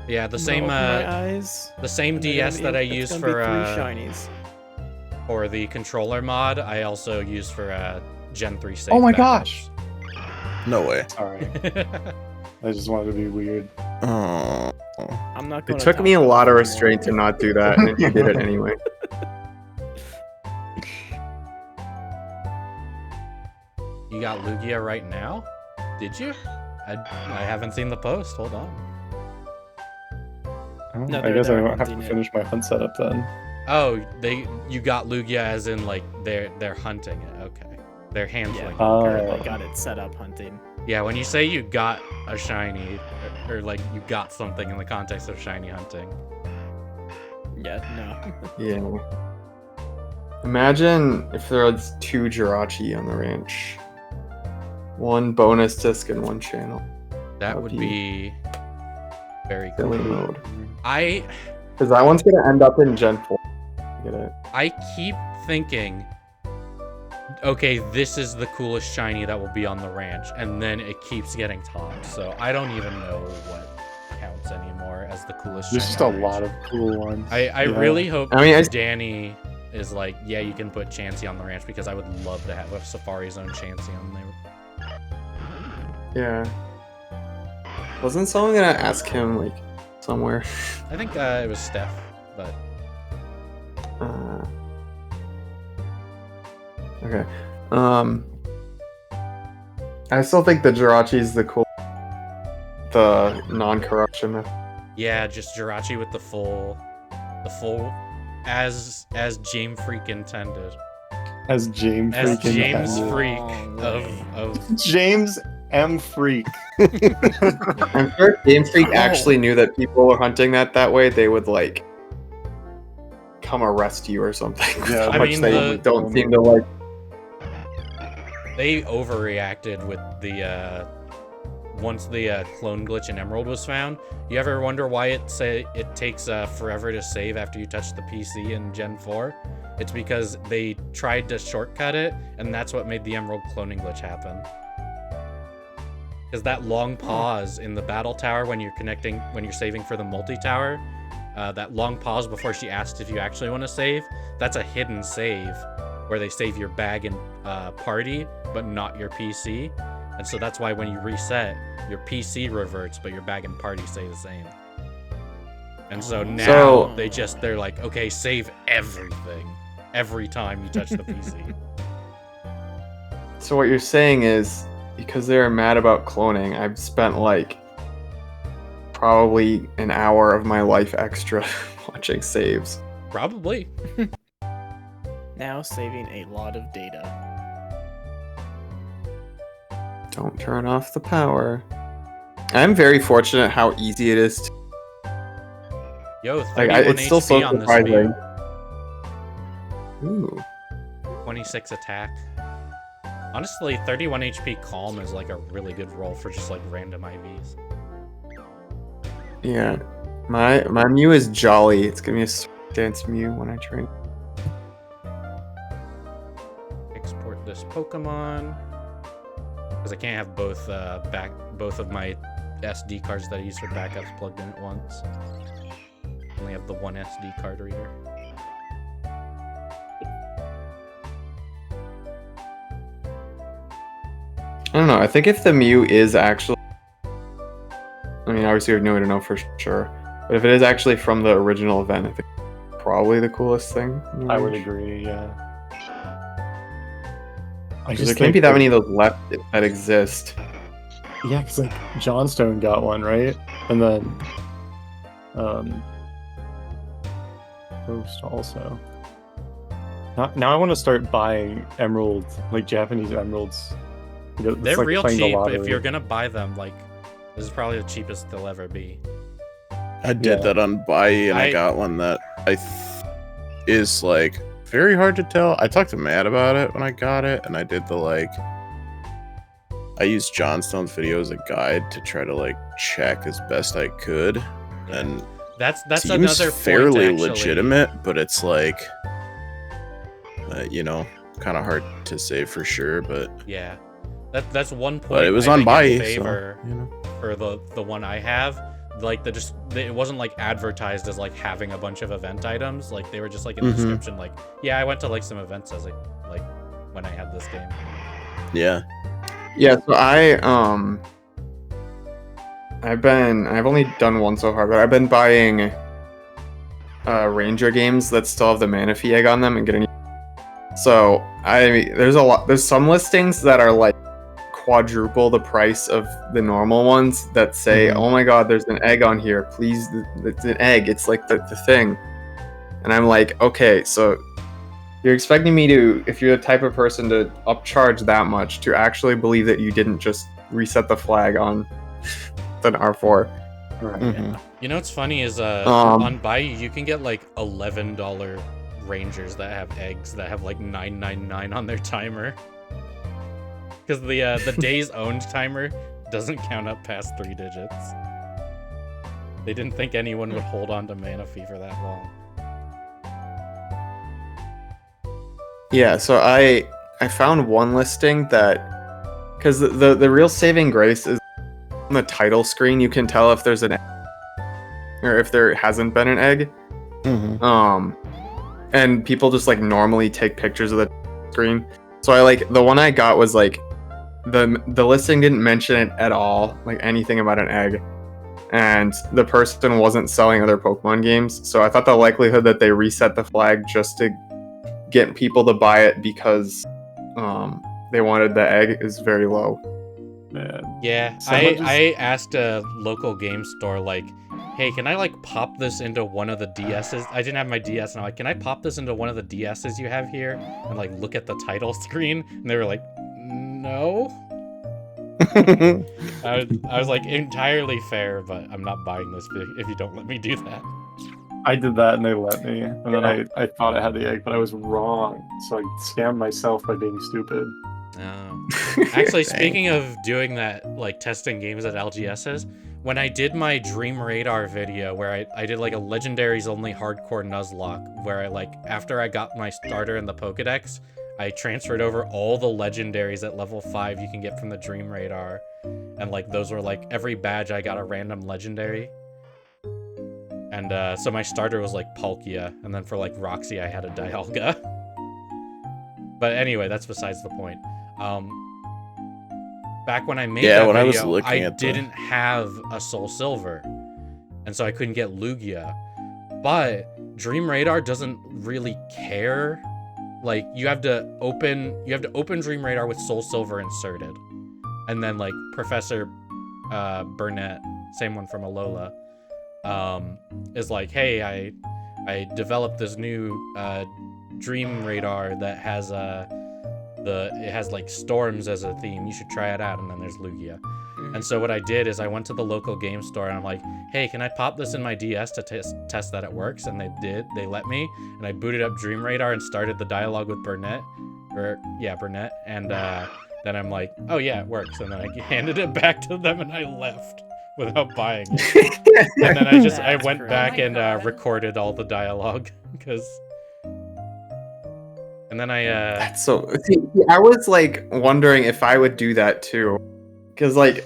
Yeah, the I'm same gonna open my eyes. the same and they're DS gonna that I be- it's use gonna be for 3 shinies. for the controller mod, I also use for Gen 3 save. Oh my backups. gosh. No way. Sorry. I just wanted to be weird. Oh. I'm not going It took me a lot of restraint to not do that, and you did it anyway. You got Lugia right now? Did you? I haven't seen the post. Hold on. No, I guess I they're don't have to hunting it. finish my hunt setup then. Oh, you got Lugia as in like they're hunting it. Okay, they're handling. Yeah, Oh. or they got it set up hunting. Yeah, when you say you got a shiny, or like you got something in the context of shiny hunting. Yeah, no. Yeah. Imagine if there was 2 Jirachi on the ranch. 1 bonus disc and 1 channel. That would be very cool. Silly mode. I Because that one's gonna end up in Gen 4. Get it? I keep thinking, okay, this is the coolest shiny that will be on the ranch, and then it keeps getting topped. So I don't even know what counts anymore as the coolest. There's shiny just a on the lot ranch. of cool ones. I Yeah. really hope I mean, Danny is like, yeah, you can put Chansey on the ranch because I would love to have a Safari Zone Chansey on there. Yeah. Wasn't someone gonna ask him, like, somewhere? I think it was Steph, but Okay. I still think the Jirachi is the non-corruption method. yeah, just Jirachi with the full, as James Freak intended, As James as freaking James Freak. Freak Long of way. of James M. Freak. I'm sure if Game Freak actually knew that people were hunting that way, they would, like, come arrest you or something. Yeah, How I much mean, they the- don't seem to like. they overreacted with the once the clone glitch in Emerald was found. You ever wonder why it takes forever to save after you touch the PC in Gen 4? It's because they tried to shortcut it, and that's what made the Emerald cloning glitch happen. Because that long pause in the battle tower when you're saving for the multi-tower, that long pause before she asked if you actually want to save, that's a hidden save where they save your bag and party, but not your PC. And so that's why when you reset, your PC reverts, but your bag and party stay the same. And so now they're like, okay, save everything every time you touch the PC. So what you're saying is, because they were mad about cloning, I've spent like probably an hour of my life extra watching saves. Probably. Now saving a lot of data. Don't turn off the power. I'm very fortunate how easy it is to, Yo, like, 31 it's still so HP on this surprising. Mew. Ooh. 26 attack. Honestly, 31 HP Calm is like a really good roll for just like random IVs. Yeah. My Mew is Jolly. It's gonna be a Sword Dance Mew when I train. Export this Pokemon. Because I can't have both of my SD cards that I use for backups plugged in at once. Only have the one SD card reader. I don't know. I think if the Mew is actually, I mean, obviously we have no way to know for sure, but if it is actually from the original event, I think it's probably the coolest thing. in the I would range. agree, yeah. I Because there can't be that many of those left that exist. Yeah, because like Johnstone got one, right? And then Ghost also. Now I want to start buying emeralds, like Japanese emeralds. It's They're like real playing the cheap if lottery. you're gonna buy them. Like, this is probably the cheapest they'll ever be. I did Yeah. that on Buy, and I I- got one that is like very hard to tell. I talked to Matt about it when I got it, and I did the like. I used Johnstone's video as a guide to try to like check as best I could, and That's seems another fairly point, actually. legitimate, but it's like, kind of hard to say for sure. But Yeah, that's one point. but it was I on think, Buy, in so favor you know. for the one I have. Like it wasn't like advertised as like having a bunch of event items. Like they were just like in the Mhm. description. Like, yeah, I went to like some events as like when I had this game. Yeah. Yeah, so I've only done one so far, but I've been buying Ranger games that still have the Manaphy egg on them and getting. So there's some listings that are like quadruple the price of the normal ones that say, Mhm. "Oh my God, there's an egg on here. Please, it's an egg. It's like the thing." And I'm like, okay, so you're expecting me to, if you're the type of person to upcharge that much, to actually believe that you didn't just reset the flag on an R4. Right. Mhm. You know what's funny is Um, on Bayou you can get like $11 Rangers that have eggs that have like 999 on their timer. Because the days owned timer doesn't count up past 3 digits. They didn't think anyone would hold on to Manaphy for that long. Yeah, so I found one listing that, because the real saving grace is on the title screen. You can tell if there's an egg or if there hasn't been an egg. Mhm. And people just like normally take pictures of the screen. So I like the one I got was like the listing didn't mention it at all, like anything about an egg. And the person wasn't selling other Pokemon games, so I thought the likelihood that they reset the flag just to get people to buy it because they wanted the egg is very low. Man. Yeah, Someone just- I asked a local game store, like, hey, can I, like, pop this into one of the DSs? I didn't have my DS, and I'm like, can I pop this into one of the DSs you have here? And, like, look at the title screen? And they were like, no? I was like, entirely fair, but I'm not buying this if you don't let me do that. I did that and they let me. And then I thought I had the egg, but I was wrong. So I scammed myself by being stupid. Oh. Actually, Dang. speaking of doing that, like testing games at LGS's, when I did my Dream Radar video where I did like a Legendaries only hardcore Nuzlocke, where I like, after I got my starter in the Pokedex, I transferred over all the Legendaries at level 5 you can get from the Dream Radar. And like, those were like, every badge I got a random Legendary. And so my starter was like Palkia, and then for like Roxy I had a Dialga. But anyway, that's besides the point. Back when I made Yeah, that when I was video, looking I at the- didn't have a Soul Silver, and so I couldn't get Lugia. But Dream Radar doesn't really care. Like, you have to open Dream Radar with Soul Silver inserted, and then like Professor Burnett, same one from Alola, is like, hey, I developed this new Dream Radar that has it has like storms as a theme. You should try it out. And then there's Lugia. And so what I did is I went to the local game store and I'm like, hey, can I pop this in my DS to test that it works? And they did. They let me. And I booted up Dream Radar and started the dialogue with Burnett. Burnett. And then I'm like, oh yeah, it works. And then I handed it back to them and I left without buying it. And then I That's went great. back Oh my and God. recorded all the dialogue because. And then I So see, I was like wondering if I would do that too, because like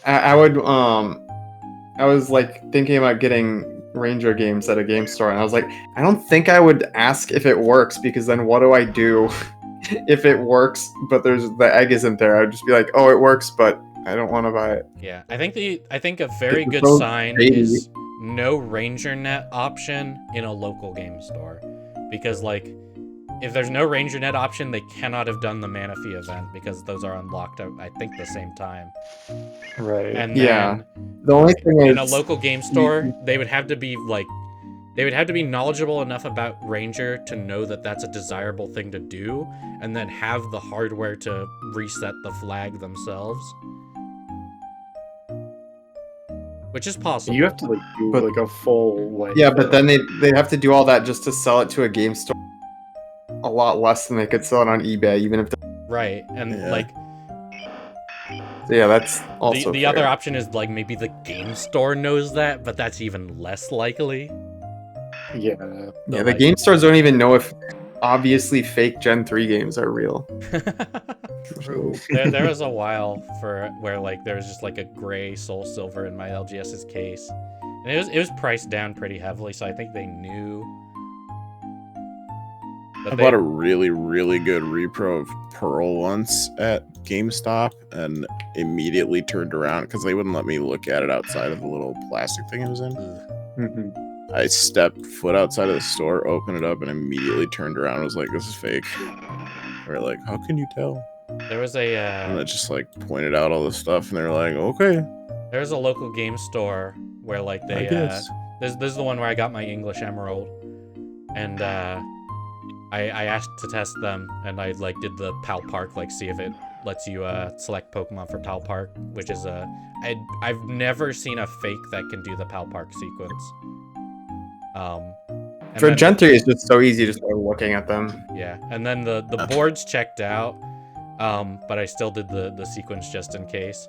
I would I was like thinking about getting Ranger games at a game store, and I was like, I don't think I would ask if it works, because then what do I do if it works but the egg isn't there? I'd just be like, oh, it works, but I don't want to buy it. yeah, I think a very It's good so sign shady. is no RangerNet option in a local game store, because like if there's no RangerNet option, they cannot have done the Manaphy event because those are unlocked at I think the same time. Right. And Yeah. then The only thing is in a local game store, they would have to be knowledgeable enough about Ranger to know that that's a desirable thing to do, and then have the hardware to reset the flag themselves. Which is possible. You have to like do But- like a full like yeah, but then they have to do all that just to sell it to a game store. A lot less than they could sell it on eBay, even if. Right, and Yeah. like Yeah, that's also the fair. other option is like maybe the game store knows that, but that's even less likely. yeah. Yeah, But, the like- game stores don't even know if obviously fake Gen 3 games are real. True. There was a while where like there was just like a gray Soul Silver in my LGS's case, and it was priced down pretty heavily, so I think they knew. But I they- bought a really, really good repro of Pearl once at GameStop and immediately turned around because they wouldn't let me look at it outside of the little plastic thing it was in. Ugh. Mhm. I stepped foot outside of the store, opened it up, and immediately turned around and was like, this is fake. We're like, how can you tell? There was And a it just like pointed out all this stuff, and they're like, okay, there's a local game store where like I they guess. this is the one where I got my English Emerald, and I asked to test them, and I like did the Pal Park, like see if it lets you select Pokemon for Pal Park, which is I've never seen a fake that can do the Pal Park sequence. And For then- Gen 3, it's just so easy just by looking at them. Yeah, and then the boards checked out, but I still did the sequence just in case.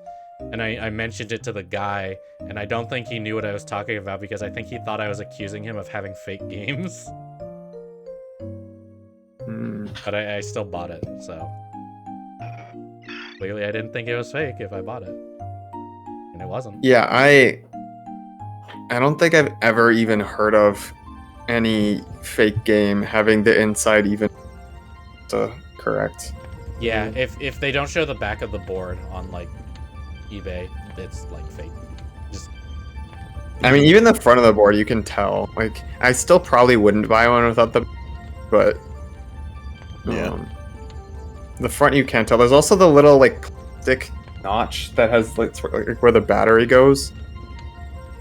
And I mentioned it to the guy, and I don't think he knew what I was talking about because I think he thought I was accusing him of having fake games. Hmm. But I still bought it, so clearly I didn't think it was fake if I bought it, and it wasn't. Yeah, I don't think I've ever even heard of any fake game having the inside even to correct. Yeah, if they don't show the back of the board on like eBay, it's like fake. Just I mean, even the front of the board, you can tell. Like, I still probably wouldn't buy one without the, but Yeah. the front you can't tell. There's also the little like plastic notch that has like where the battery goes.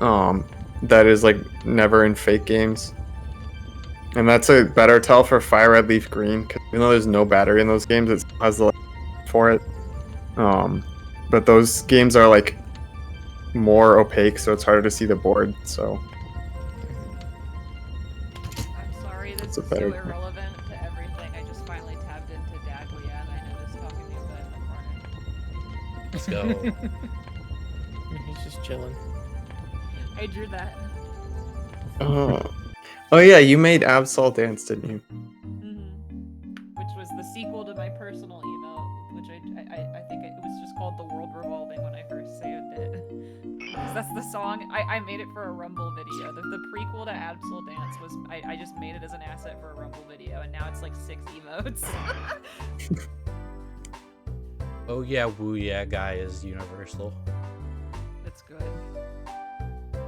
That is like never in fake games, and that's a better tell for Fire Red Leaf Green. 'Cause even though there's no battery in those games, it still has the for it. But those games are like more opaque, so it's harder to see the board. So I'm sorry, this It's a is better- so irrelevant to everything. I just finally tabbed into Daglia, and I noticed talking to you in the corner. let's go. He's just chilling. I drew that. oh yeah, you made Absol dance, didn't you? Which was the sequel to my personal email, which I think it was just called The World Revolving when I first saved it. Because that's the song. I made it for a Rumble video. The prequel to Absol Dance was I just made it as an asset for a Rumble video, and now it's like 6 emotes. Oh yeah, woo yeah, guy is universal. That's good.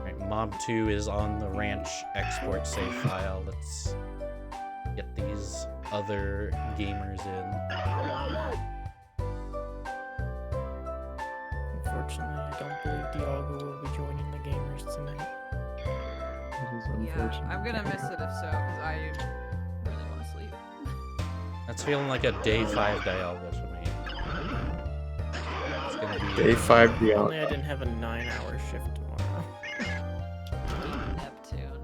Right, Mob 2 is on the ranch export save file. Let's get these other gamers in. Unfortunately, I don't believe Dialga will be joining the gamers tonight. Yeah, I'm gonna miss it if so, because I really want to sleep. That's feeling like a day 5 Dialga to me. It's gonna be Day 5 beyond. Only I didn't have a 9-hour shift tomorrow. Neptune.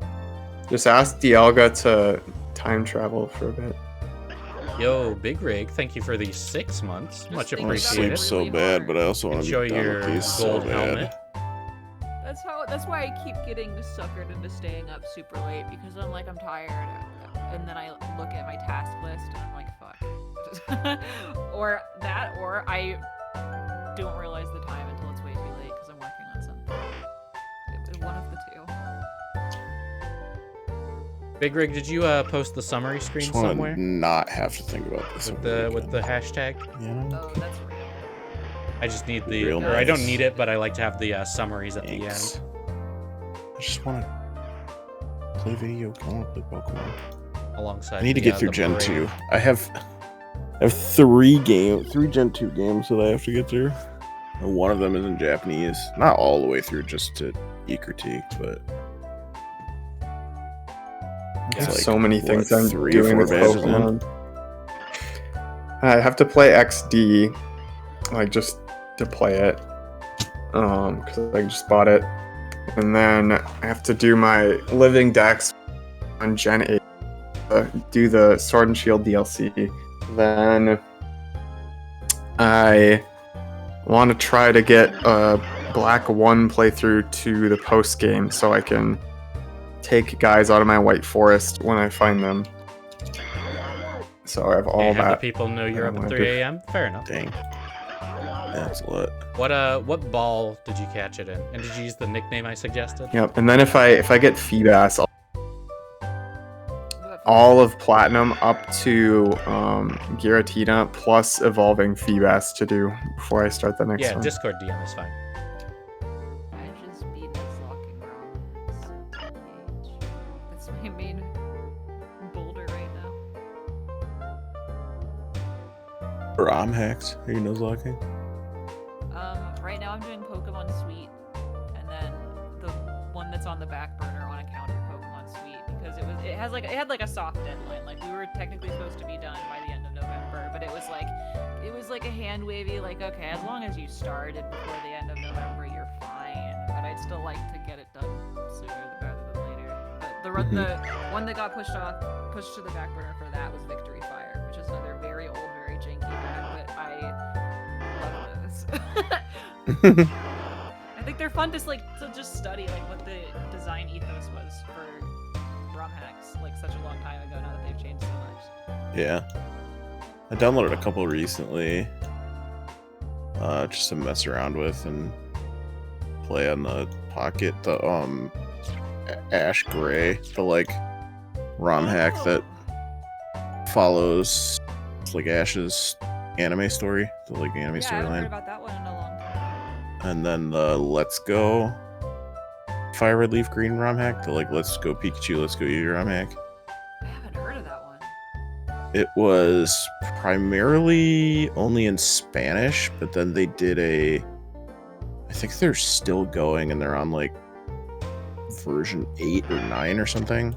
Just ask Dialga to time travel for a bit. Yo, Big Rig, thank you for these 6 months. Just Much think I want to about appreciated. sleep so really bad, hard. but I also want to Enjoy be done your with these so gold bad. helmet. That's why I keep getting suckered into staying up super late, because I'm like, I'm tired, and then I look at my task list and I'm like, fuck. or I don't realize the time until it's way too late because I'm working on something. One of the two. Big Rig, did you post the summary screen Just want somewhere to not have to think about this. with the hashtag? Yeah. Oh, that's real. I just need the, Real or I don't nice. need it, but I like to have the summaries at the Thanks. end. I just want to play video. I want to play Pokemon. Alongside. I need to the, get through the Gen parade. 2. I have 3 Gen 2 games that I have to get through. And one of them is in Japanese. Not all the way through, just to e-critique, but There's like, so many what, things I'm 3 or doing 4 with badges in? Pokemon. I have to play XD, like just to play it, because I just bought it, and then I have to do my Living Dex on Gen 8, do the Sword and Shield DLC. Then I want to try to get a Black 1 playthrough to the post game so I can take guys out of my White Forest when I find them. So I have all Can't have the that. people know you're I up at wanna 3 do. a.m. Fair enough. dang. That's a lot. What ball did you catch it in? And did you use the nickname I suggested? Yep. And then if I get Feebas, all of Platinum up to Giratina plus evolving Feebas to do before I start the next Yeah, one. Discord DM is fine. I just beat this locking round. That's my main boulder right now. ROM hacks? Are you nuzlocking? Right now I'm doing Pokemon Sweet, and then the one that's on the back burner on account of Pokemon Sweet because it had like a soft deadline. Like we were technically supposed to be done by the end of November, but it was like a hand wavy like okay, as long as you started before the end of November, you're fine. But I'd still like to get it done sooner rather than later. But the one that got pushed to the back burner for that was Victory Fire, which is another very old, very janky one, but I love those. I think they're fun to just study like what the design ethos was for ROM hacks like such a long time ago now that they've changed so much. Yeah. I downloaded a couple recently, just to mess around with and play on the Pocket. The Ash Gray, the like ROM hack that follows like Ash's anime story, the like anime Yeah, I haven't heard storyline, about that one in a long time. and then the Let's Go Fire Red Leaf Green ROM hack, the like Let's Go Pikachu, Let's Go Eevee ROM hack. I haven't heard of that one. It was primarily only in Spanish, but then they did I think they're still going and they're on like version 8 or 9 or something.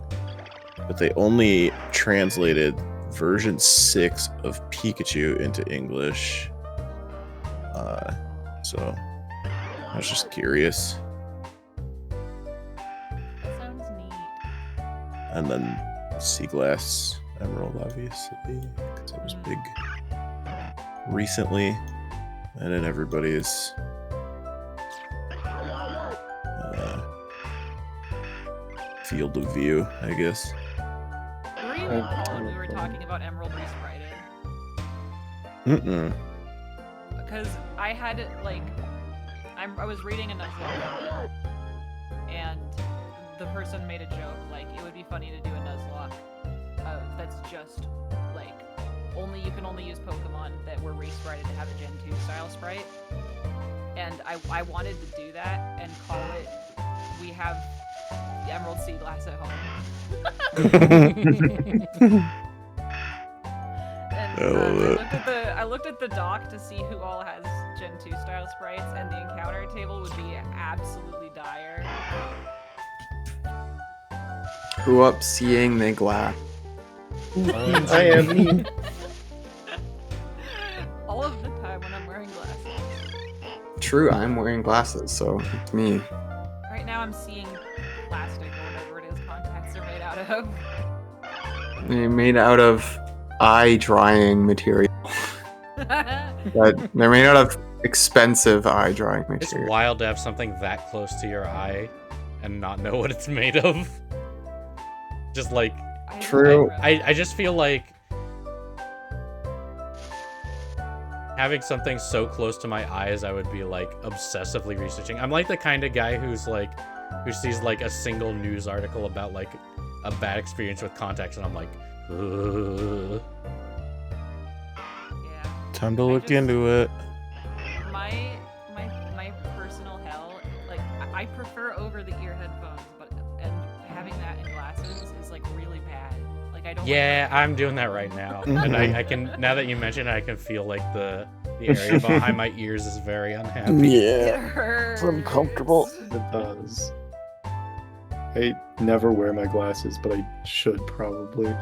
But they only translated version 6 of Pikachu into English. So I was just curious. That sounds neat. And then Sea Glass Emerald, obviously, because it was big recently, and then everybody's field of view, I guess. Were you when we were talking about Emerald Resprited? Mm-mm. Because I had like I was reading a Nuzlocke and the person made a joke like it would be funny to do a Nuzlocke that's just like you can only use Pokemon that were resprited to have a Gen 2 style sprite, and I wanted to do that and call it we have the Emerald Sea Glass at home. And I looked at the doc to see who all has Gen 2 style sprites, and the encounter table would be absolutely dire. Who up seeing the glass? I am me. All of the time when I'm wearing glasses. True, I'm wearing glasses, so it's me. Right now I'm seeing plastic or whatever it is contacts are made out of. They're made out of eye drying material. But they're made out of expensive eye drying It's material. wild to have something that close to your eye and not know what it's made of. Just like, True. I just feel like having something so close to my eyes, I would be like obsessively researching. I'm like the kind of guy who sees like a single news article about like a bad experience with contacts, and I'm like, ugh. Yeah. Time to look into it. My personal hell, like I prefer over the ear headphones, and having that in glasses is like really bad. Like I don't. Yeah, I'm doing that right now, and I can, now that you mention it, I can feel like the area behind my ears is very unhappy. It hurts. Uncomfortable. It does. I never wear my glasses, but I should probably.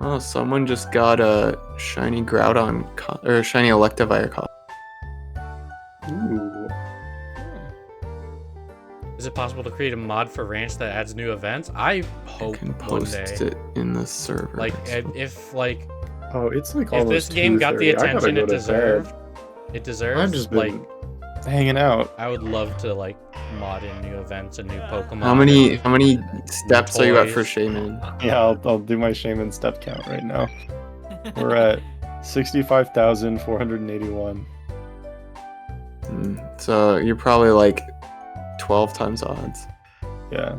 Oh, someone just got a shiny Groudon or a shiny Electivire costume. Ooh. Is it possible to create a mod for Ranch that adds new events? I I hope can one post day. it in the server. Like, if like Oh, it's like if almost this game got the 2:30. I gotta attention go it to bed. deserved, it deserves. I've just like, been hanging out. I would love to like mod in new events and new Pokemon. how many steps are you at for toys. Shaman? Yeah, I'll do my shaman step count right now. We're at 65,481. So you're probably like 12 times odds. Yeah.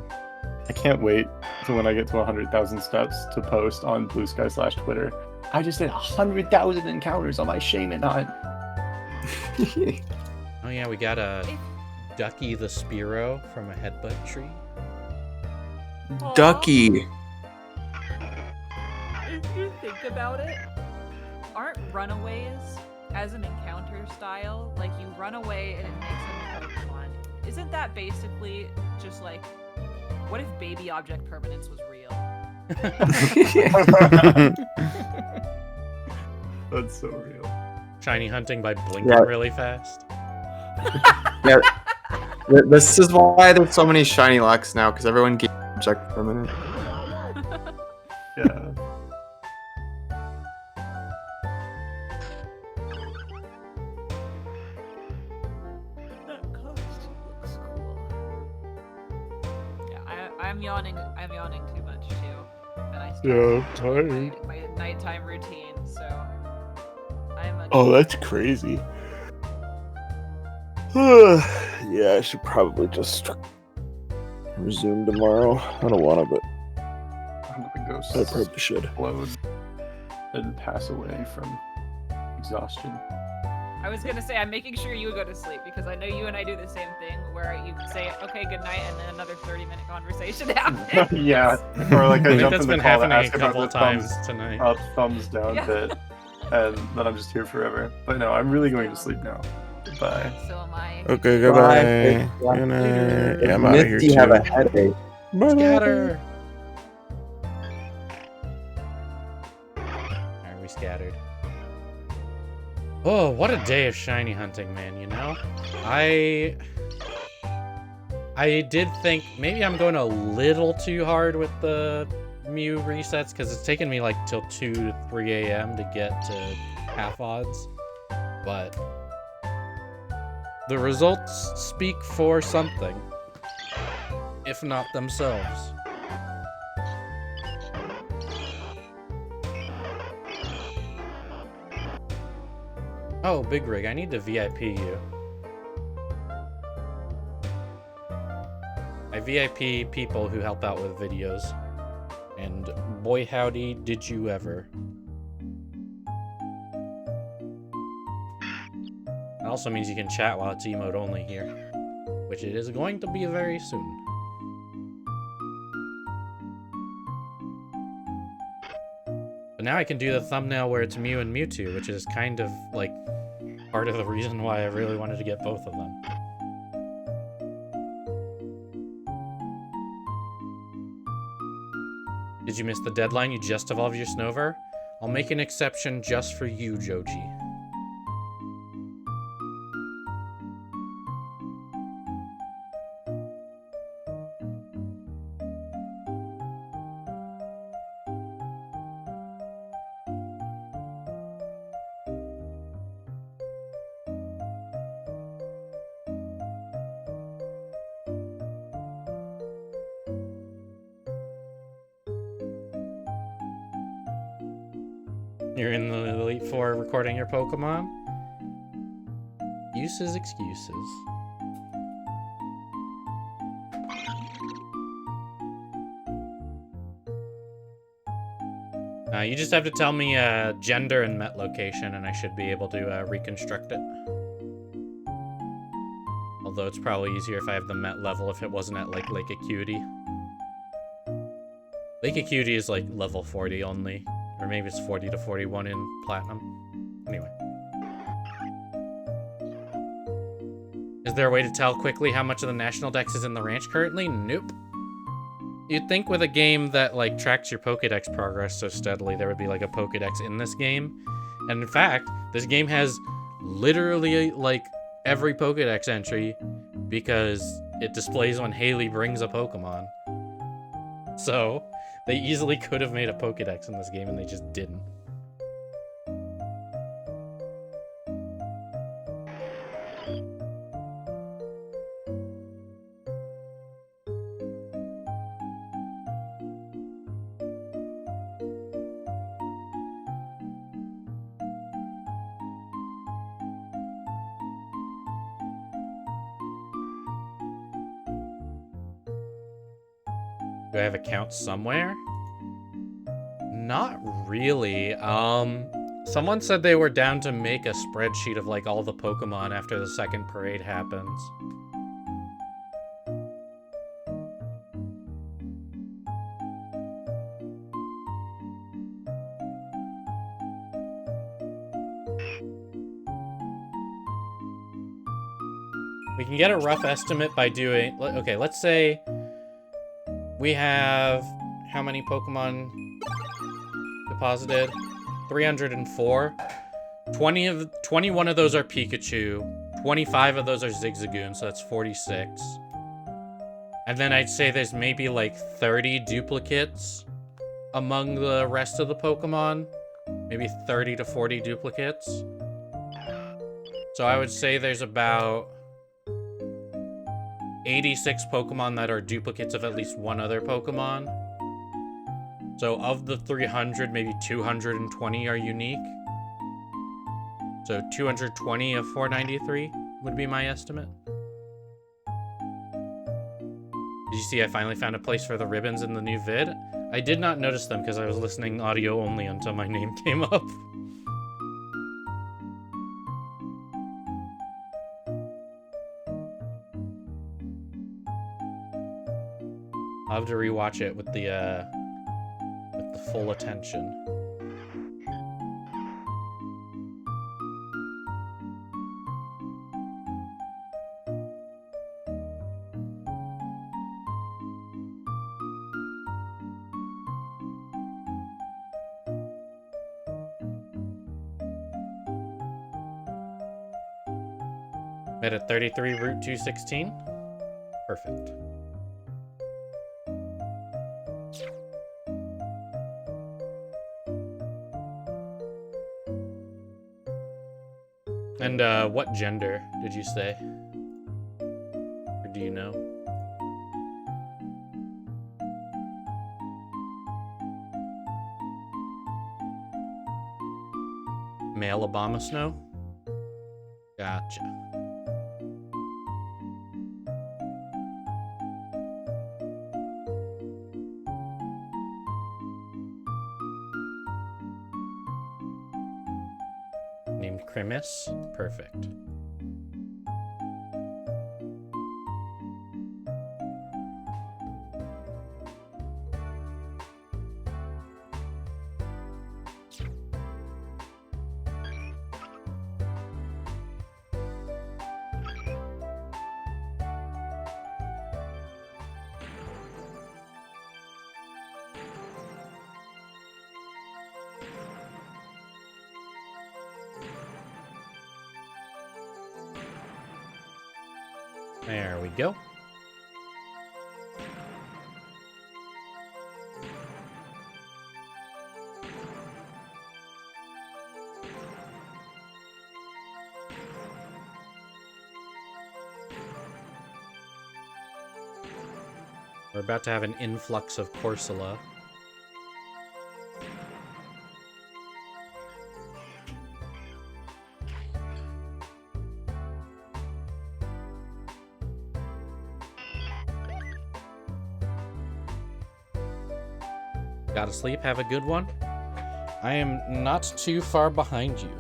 I can't wait to when I get to 100,000 steps to post on Blue Sky /Twitter. I just did 100,000 encounters on my shaman hunt. Oh yeah, we got a Ducky the Spearow from a headbutt tree. Ducky. If you think about it, aren't runaways as an encounter style, like you run away and it makes them Pokemon? Isn't that basically just like, what if baby object permanence was real? That's so real. Shiny hunting by blinking Yeah. really fast. Yeah. This is why there's so many shiny Lux now, because everyone gets object permanent. Yeah. That costume looks cool. Yeah, I'm yawning. I'm yawning too much too, and I started my nighttime routine. So I'm. Oh, that's crazy. Yeah, I should probably just resume tomorrow. I don't want to, but I'm gonna go I probably should. explode and pass away from exhaustion. I was gonna say I'm making sure you go to sleep because I know you and I do the same thing where you say okay good night and then another 30-minute conversation happens. Yeah. Or like I I think jump that's in the been call to happening a ask about couple the times thumbs tonight. up, thumbs down Yeah. bit, and then I'm just here forever. But no, I'm really going to sleep now. Goodbye. So am I. Okay, Bye. goodbye. Bye. Good night. Yeah, I'm out of here Misty too. have a headache. Scatter! Alright, we scattered. Oh, what a day of shiny hunting, man, you know? I did think maybe I'm going a little too hard with the Mew resets, because it's taken me like till 2 to 3 a.m. to get to half odds. But the results speak for something, if not themselves. Oh, Big Rig, I need to VIP you. I VIP people who help out with videos. And boy howdy, did you ever. It also means you can chat while it's emote only here. Which it is going to be very soon. But now I can do the thumbnail where it's Mew and Mewtwo, which is kind of, like, part of the reason why I really wanted to get both of them. Did you miss the deadline? You just evolved your Snover? I'll make an exception just for you, Joji. You're in the Elite Four recording your Pokemon? Uses excuses. You just have to tell me gender and Met location, and I should be able to reconstruct it. Although it's probably easier if I have the Met level if it wasn't at, like, Lake Acuity. Lake Acuity is, like, level 40 only. Or maybe it's 40 to 41 in Platinum. Anyway. Is there a way to tell quickly how much of the National Dex is in the ranch currently? Nope. You'd think with a game that, like, tracks your Pokédex progress so steadily, there would be, like, a Pokédex in this game. And in fact, this game has literally, like, every Pokédex entry because it displays when Haley brings a Pokemon. So, they easily could have made a Pokédex in this game and they just didn't. Do I have accounts somewhere? Not really. Someone said they were down to make a spreadsheet of, like, all the Pokemon after the second parade happens. We can get a rough estimate by doing... Okay, let's say we have... How many Pokemon deposited? 304. 21 of those are Pikachu. 25 of those are Zigzagoon, so that's 46. And then I'd say there's maybe like 30 duplicates among the rest of the Pokemon. Maybe 30 to 40 duplicates. So I would say there's about 86 Pokemon that are duplicates of at least one other Pokemon. So of the 300, maybe 220 are unique. So 220 of 493 would be my estimate. Did you see I finally found a place for the ribbons in the new vid? I did not notice them because I was listening audio only until my name came up. I'll have to rewatch it with the full attention. Met at 33 Route 216. Perfect. And what gender did you say? Or do you know? Male Obama Snow? Gotcha. Named Crimis? Perfect. There we go. We're about to have an influx of Corsola. Gotta sleep, have a good one. I am not too far behind you.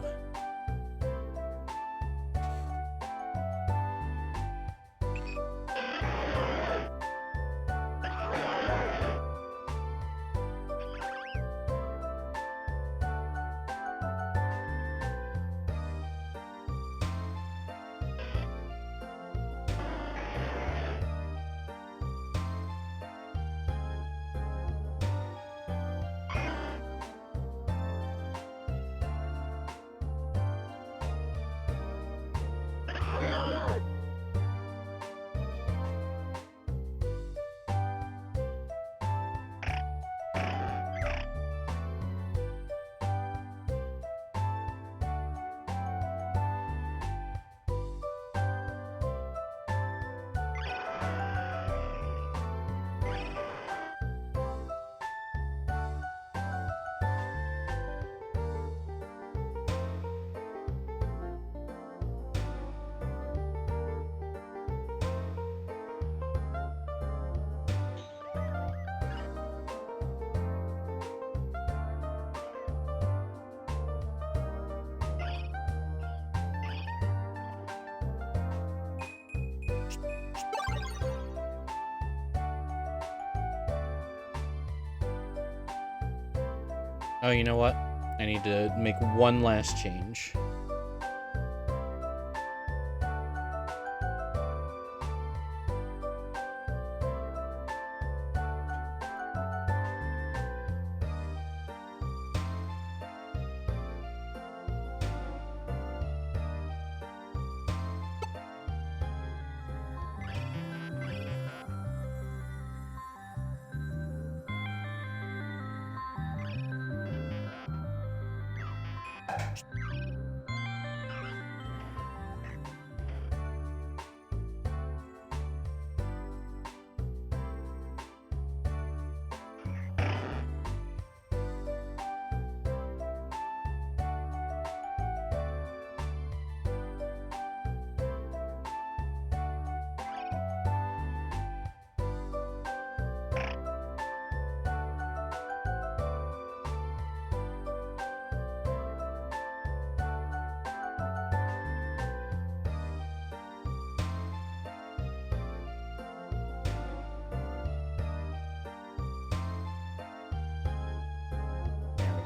Oh, you know what? I need to make one last change.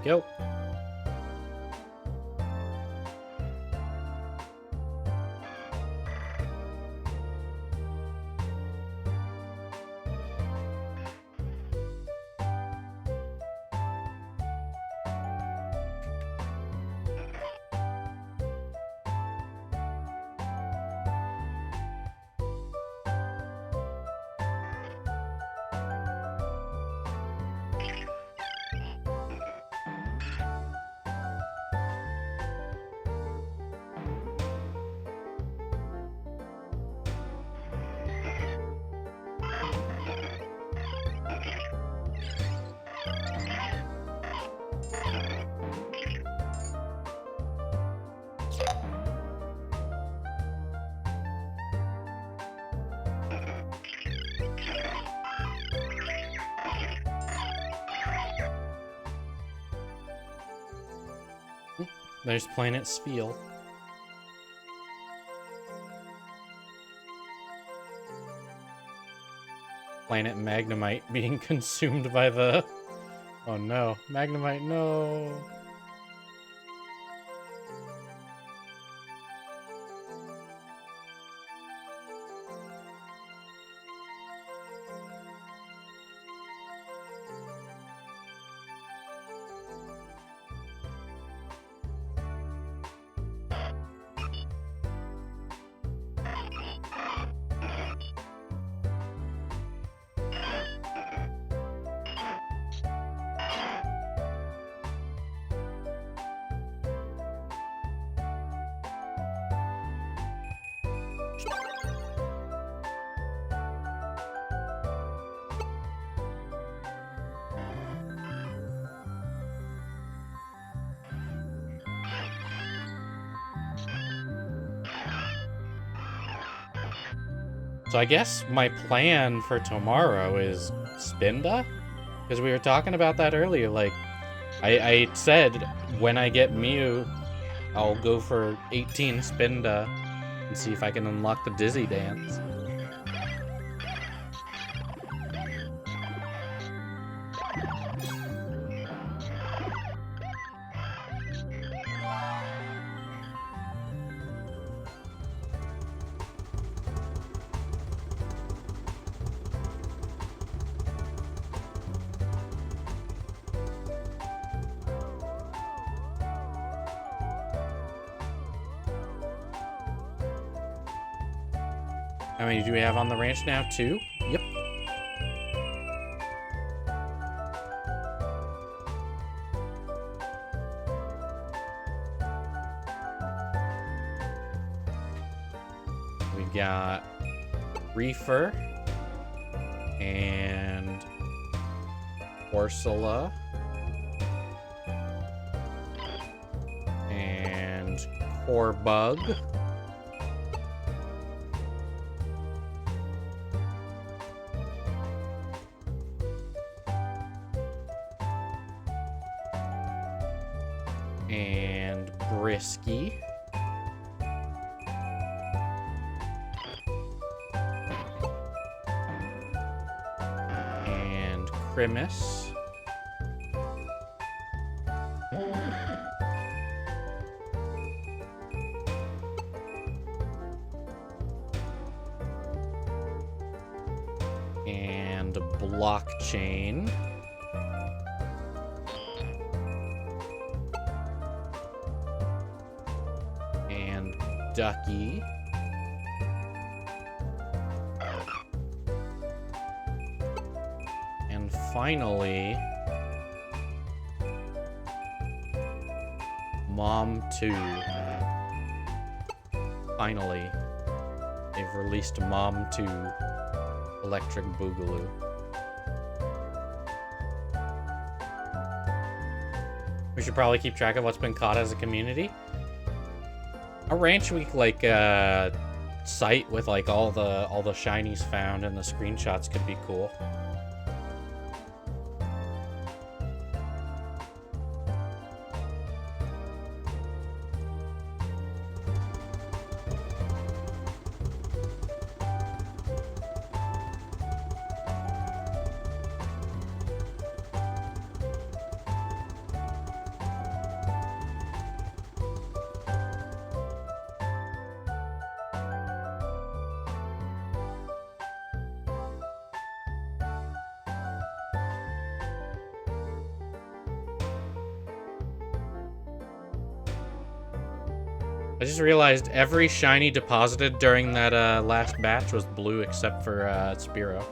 There we go. There's Planet Spiel. Planet Magnemite being consumed by the... Oh no. Magnemite, no. So I guess my plan for tomorrow is Spinda? Because we were talking about that earlier. Like, I said when I get Mew, I'll go for 18 Spinda and see if I can unlock the Dizzy Dance. How many do we have on the ranch now? 2? Yep. We got Reefer and Ursula and Corebug. And Brisky. And Grimace. And Blockchain. And Ducky. And finally, Mom 2. Finally, they've released Mom 2 Electric Boogaloo. We should probably keep track of what's been caught as a community. A Ranch Week like site with like all the shinies found and the screenshots could be cool. I just realized every shiny deposited during that last batch was blue except for Spearow.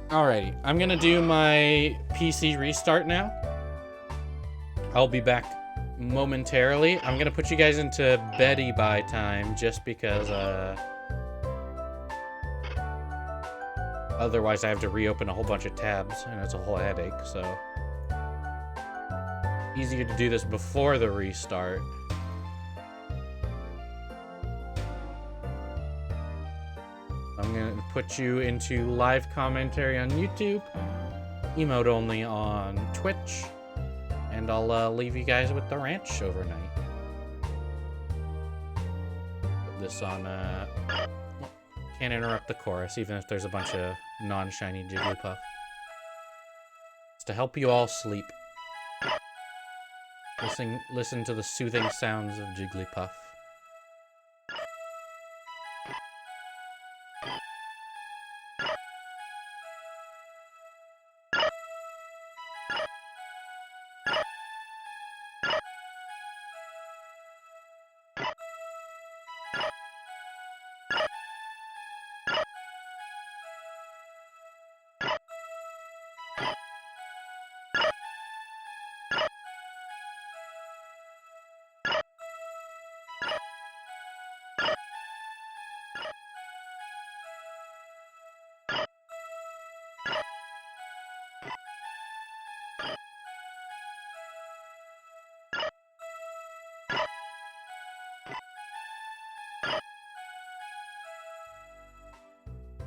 Alrighty, I'm gonna do my PC restart now. I'll be back momentarily. I'm gonna put you guys into Betty by time just because otherwise I have to reopen a whole bunch of tabs and it's a whole headache, so easier to do this before the restart. I'm gonna put you into live commentary on YouTube, emote only on Twitch, and I'll leave you guys with the ranch overnight. Put this on, can't interrupt the chorus, even if there's a bunch of non-shiny Jigglypuff. It's to help you all sleep. Listen to the soothing sounds of Jigglypuff.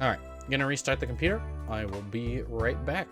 Alright, I'm gonna restart the computer. I will be right back.